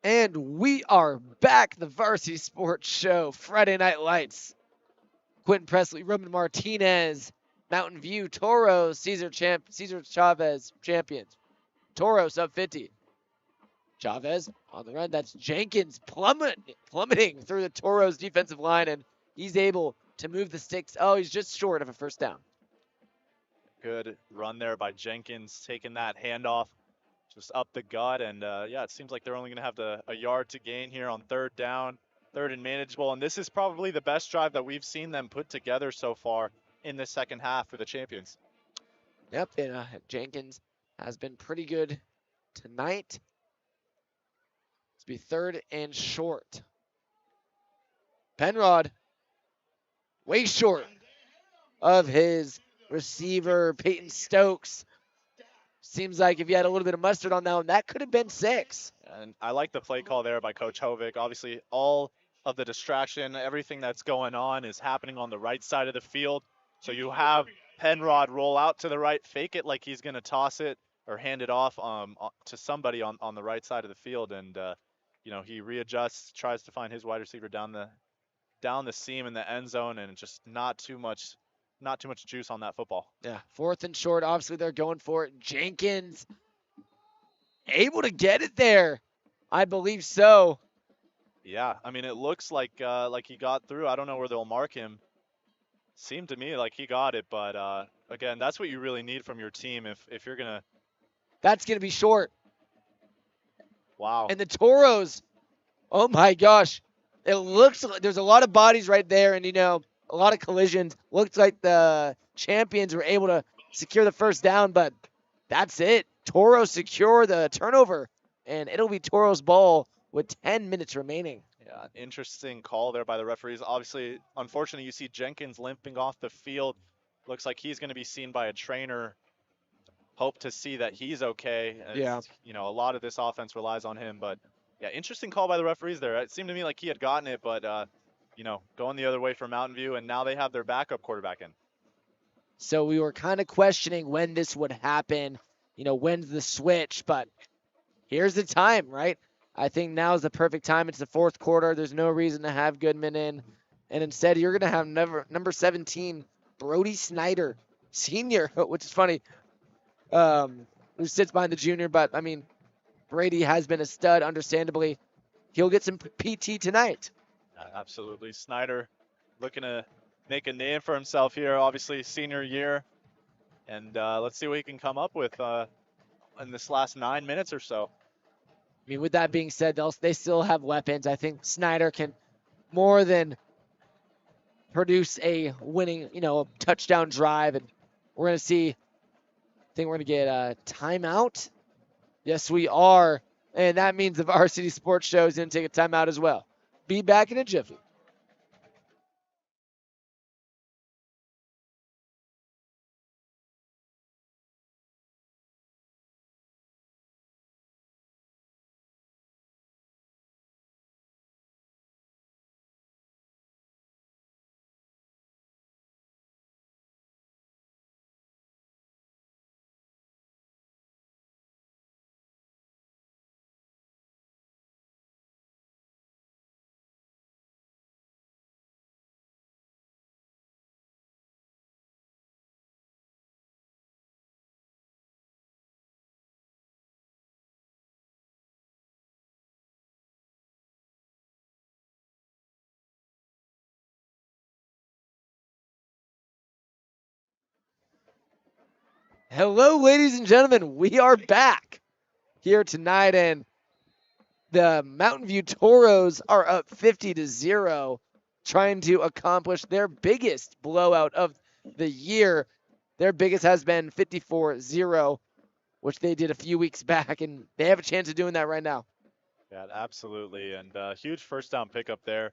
And we are back, the Varsity Sports Show, Friday Night Lights. Quentin Presley, Roman Martinez, Mountain View, Toros, Cesar Chavez, champions. Toros up 50. Chavez on the run. That's Jenkins plummeting through the Toros defensive line, and he's able to move the sticks. Oh, he's just short of a first down. Good run there by Jenkins, taking that handoff just up the gut. And yeah, it seems like they're only going to have a yard to gain here on third down, third and manageable. And this is probably the best drive that we've seen them put together so far in the second half for the champions. Yep, and Jenkins has been pretty good tonight. It's be third and short. Penrod, way short of his receiver, Peyton Stokes. Seems like if you had a little bit of mustard on that one, that could have been 6. And I like the play call there by Coach Hovick. Obviously, all of the distraction, everything that's going on is happening on the right side of the field. So you have Penrod roll out to the right, fake it like he's going to toss it or hand it off to somebody on the right side of the field. And, you know, he readjusts, tries to find his wide receiver down the seam in the end zone, and just not too much juice on that football. Yeah, fourth and short. Obviously, they're going for it. Jenkins able to get it there. I believe so. Yeah, I mean, it looks like he got through. I don't know where they'll mark him. Seemed to me like he got it, but again, that's what you really need from your team if you're gonna. That's gonna be short. Wow. And the Toros, oh my gosh, it looks like there's a lot of bodies right there, and you know, a lot of collisions. Looks like the champions were able to secure the first down, but that's it. Toros secure the turnover, and it'll be Toros' ball with 10 minutes remaining. Yeah, interesting call there by the referees. Obviously, unfortunately, you see Jenkins limping off the field. Looks like he's going to be seen by a trainer. Hope to see that he's okay. Yeah. You know, a lot of this offense relies on him, but yeah, interesting call by the referees there. It seemed to me like he had gotten it, but you know, going the other way for Mountain View, and now they have their backup quarterback in. So we were kind of questioning when this would happen, you know, when's the switch, but here's the time, right? I think now is the perfect time. It's the fourth quarter. There's no reason to have Goodman in. And instead, you're going to have number 17, Brody Snyder, senior, which is funny. who sits behind the junior. But, I mean, Brady has been a stud, understandably. He'll get some PT tonight. Absolutely. Snyder looking to make a name for himself here, obviously senior year. And let's see what he can come up with in this last 9 minutes or so. I mean, with that being said, they still have weapons. I think Snyder can more than produce a winning, touchdown drive. And we're going to see, I think we're going to get a timeout. Yes, we are. And that means the Varsity Sports Show is going to take a timeout as well. Be back in a jiffy. Hello, ladies and gentlemen. We are back here tonight, and the Mountain View Toros are up 50-0, trying to accomplish their biggest blowout of the year. Their biggest has been 54-0, which they did a few weeks back, and they have a chance of doing that right now. Yeah, absolutely. And huge first down pickup there,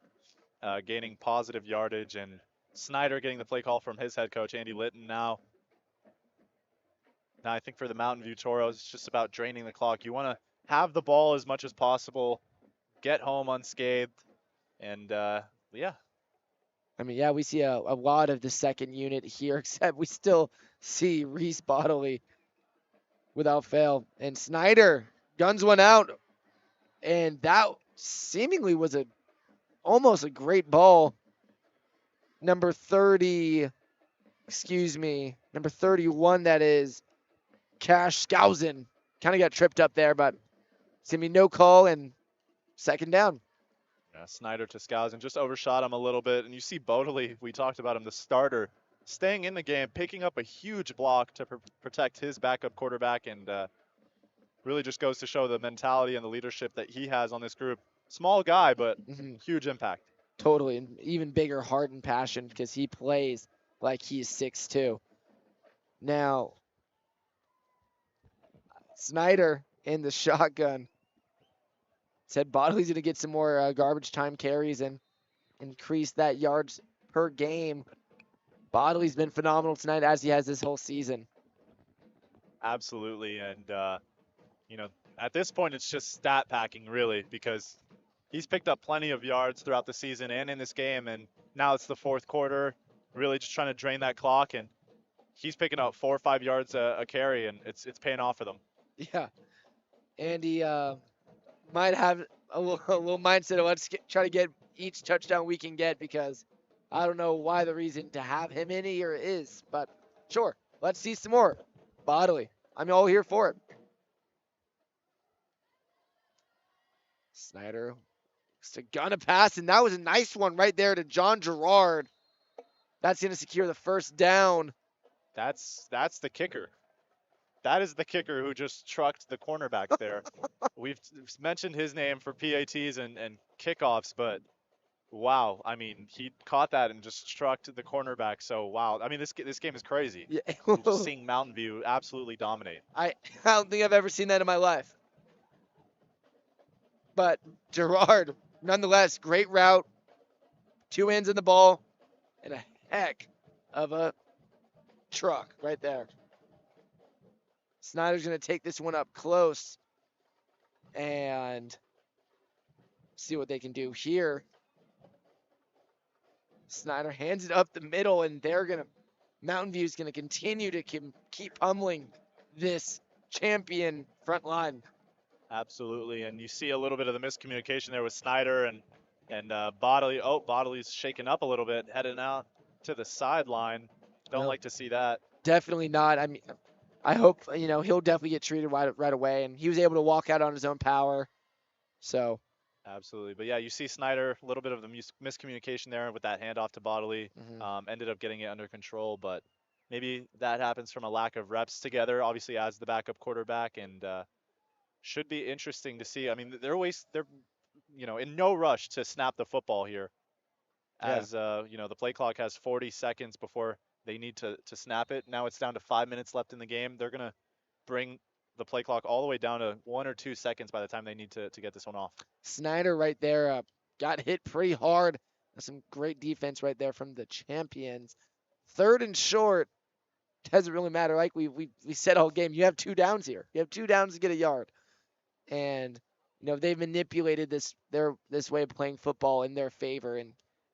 gaining positive yardage, and Snyder getting the play call from his head coach, Andy Litton. Now I think for the Mountain View Toros, it's just about draining the clock. You want to have the ball as much as possible, get home unscathed, and yeah. I mean, yeah, we see a lot of the second unit here, except we still see Reese Bodley without fail. And Snyder guns one out, and that seemingly was almost a great ball. Number 31, that is, Cash Skousen. Kind of got tripped up there, but it's going to be no call and second down. Yeah, Snyder to Skousen just overshot him a little bit. And you see Bodley, we talked about him, the starter, staying in the game, picking up a huge block to protect his backup quarterback, and really just goes to show the mentality and the leadership that he has on this group. Small guy, but huge impact. Totally, and even bigger heart and passion because he plays like he's 6'2". Now, Snyder in the shotgun said Bodley's going to get some more garbage time carries and increase that yards per game. Bodley's been phenomenal tonight, as he has this whole season. Absolutely, and at this point it's just stat packing really, because he's picked up plenty of yards throughout the season and in this game, and now it's the fourth quarter, really just trying to drain that clock, and he's picking up 4 or 5 yards a carry, and it's paying off for them. Yeah, and he might have a little mindset of let's try to get each touchdown we can get, because I don't know why the reason to have him in here is, but sure, let's see some more. Bodley, I'm all here for it. Snyder to gun a pass, and that was a nice one right there to John Gerard. That's going to secure the first down. That's the kicker. That is the kicker who just trucked the cornerback there. We've mentioned his name for PATs and kickoffs, but wow, I mean, he caught that and just trucked the cornerback. So wow, I mean, this game is crazy. Yeah. Just seeing Mountain View absolutely dominate. I don't think I've ever seen that in my life. But Gerard, nonetheless, great route, 2 hands in the ball, and a heck of a truck right there. Snyder's going to take this one up close and see what they can do here. Snyder hands it up the middle, and Mountain View's going to continue to keep pummeling this champion front line. Absolutely, and you see a little bit of the miscommunication there with Snyder and Bodley. Oh, Bodley's shaken up a little bit, heading out to the sideline. Don't like to see that. Definitely not. I mean, I hope, he'll definitely get treated right away. And he was able to walk out on his own power. So. Absolutely. But yeah, you see Snyder, a little bit of the miscommunication there with that handoff to Bodley. Ended up getting it under control, but maybe that happens from a lack of reps together, obviously as the backup quarterback, and should be interesting to see. I mean, they're in no rush to snap the football here, as the play clock has 40 seconds before they need to snap it. Now it's down to 5 minutes left in the game. They're gonna bring the play clock all the way down to 1 or 2 seconds by the time they need to get this one off. Snyder right there got hit pretty hard. Some great defense right there from the champions. 3rd and short. Doesn't really matter. Like we said all game, you have 2 downs here. You have 2 downs to get a yard. And they've manipulated this way of playing football in their favor, and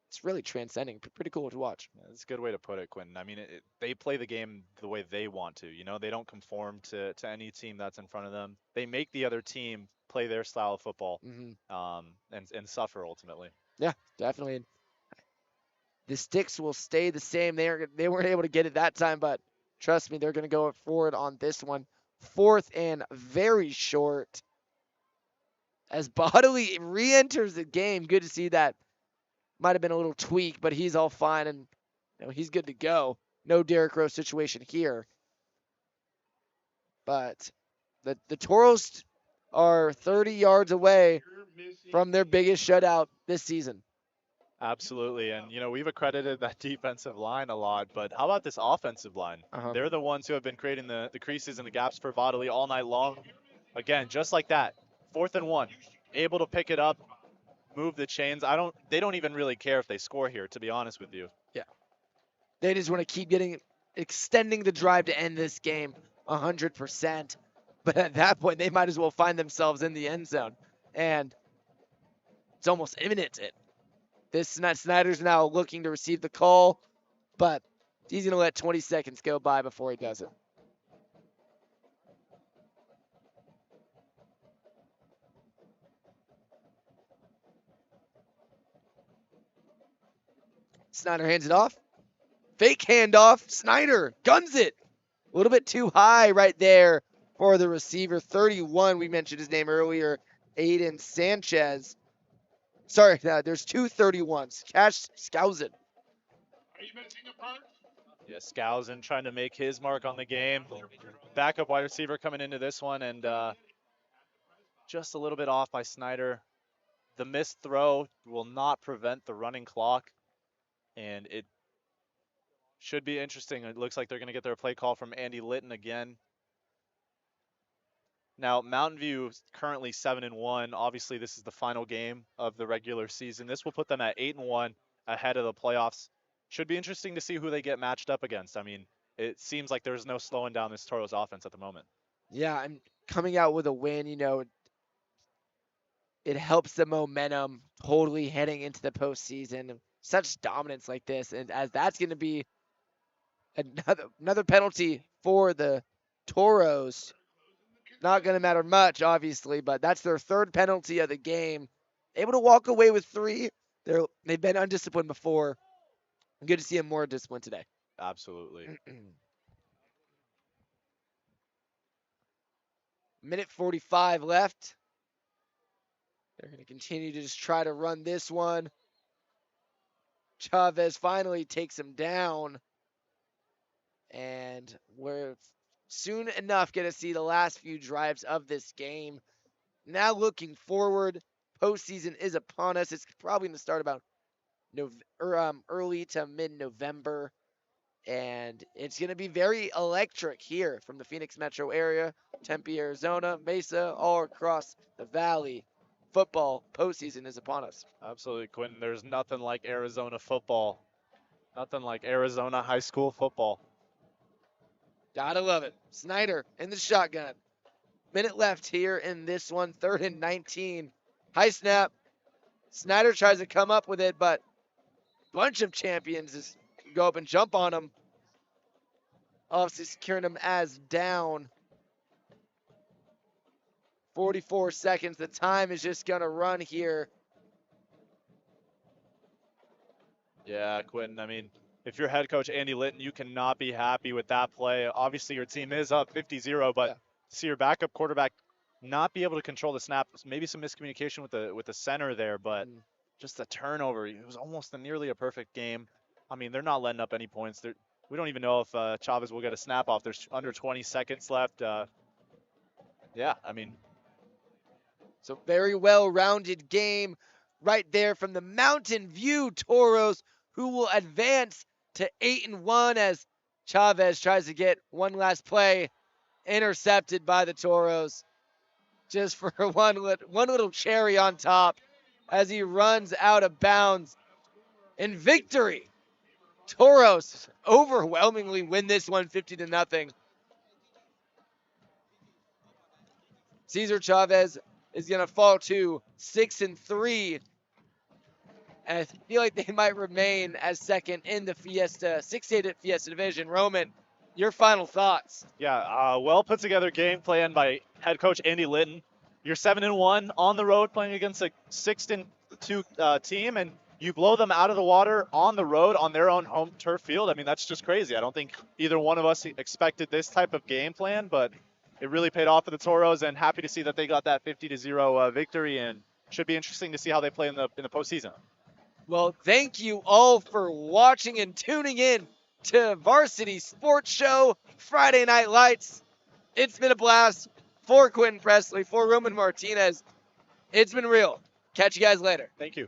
it's really transcending. Pretty cool to watch. Yeah, that's a good way to put it, Quentin. I mean, they play the game the way they want to. They don't conform to any team that's in front of them. They make the other team play their style of football, and suffer ultimately. Yeah, definitely. The sticks will stay the same. They weren't able to get it that time, but trust me, they're going to go forward on this one. 4th and very short. As Bodley re-enters the game, good to see that. Might have been a little tweak, but he's all fine, and he's good to go. No Derrick Rose situation here. But the Toros are 30 yards away from their biggest shutout this season. Absolutely, and we've accredited that defensive line a lot, but how about this offensive line? They're the ones who have been creating the creases and the gaps for Bodley all night long. Again, just like that, 4th and 1, able to pick it up, move the chains. They don't even really care if they score here, to be honest with you. Yeah, they just want to keep extending the drive to end this game 100%. But at that point, they might as well find themselves in the end zone, and it's almost imminent. Snyder's now looking to receive the call, but he's going to let 20 seconds go by before he does it. Snyder hands it off. Fake handoff. Snyder guns it. A little bit too high right there for the receiver. 31, we mentioned his name earlier, Aiden Sanchez. Sorry, there's 2 31s. Cash Skousen. Yeah, Skousen trying to make his mark on the game. Backup wide receiver coming into this one, and just a little bit off by Snyder. The missed throw will not prevent the running clock, and it should be interesting. It looks like they're going to get their play call from Andy Litton again. Now, Mountain View is currently 7-1. Obviously, this is the final game of the regular season. This will put them at 8-1 ahead of the playoffs. Should be interesting to see who they get matched up against. I mean, it seems like there's no slowing down this Toros offense at the moment. Yeah, and coming out with a win, it helps the momentum totally heading into the postseason. Such dominance like this, and as that's going to be another penalty for the Toros. Not going to matter much, obviously, but that's their 3rd penalty of the game. Able to walk away with 3. They've been undisciplined before. Good to see them more disciplined today. Absolutely. Minute 45 left. They're going to continue to just try to run this one. Chavez finally takes him down. And we're soon enough going to see the last few drives of this game. Now looking forward, postseason is upon us. It's probably going to start about early to mid-November. And it's going to be very electric here from the Phoenix metro area, Tempe, Arizona, Mesa, all across the valley. Football postseason is upon us. Absolutely, Quentin. There's nothing like Arizona football. Nothing like Arizona high school football. Gotta love it. Snyder in the shotgun. Minute left here in this one, 3rd and 19. High snap. Snyder tries to come up with it, but a bunch of champions just go up and jump on him. Obviously securing him as down. 44 seconds. The time is just going to run here. Yeah, Quentin, I mean, if you're head coach Andy Litton, you cannot be happy with that play. Obviously, your team is up 50-0, but see your backup quarterback not be able to control the snap. Maybe some miscommunication with the center there, but just the turnover. It was almost nearly a perfect game. I mean, they're not letting up any points. We don't even know if Chavez will get a snap off. There's under 20 seconds left. Yeah, I mean. So very well-rounded game right there from the Mountain View Toros, who will advance to 8-1 as Chavez tries to get one last play intercepted by the Toros. Just for one little cherry on top as he runs out of bounds. In victory, Toros overwhelmingly win this one 50-0. Cesar Chavez is going to fall to 6-3. And I feel like they might remain as second in the Fiesta 6A Fiesta division. Roman, your final thoughts? Yeah, well put together game plan by head coach Andy Litton. You're 7-1 on the road playing against a 6-2 team, and you blow them out of the water on the road on their own home turf field. I mean, that's just crazy. I don't think either one of us expected this type of game plan, but it really paid off for the Toros, and happy to see that they got that 50-0 victory, and should be interesting to see how they play in the postseason. Well, thank you all for watching and tuning in to Varsity Sports Show Friday Night Lights. It's been a blast. For Quentin Presley, for Roman Martinez, it's been real. Catch you guys later. Thank you.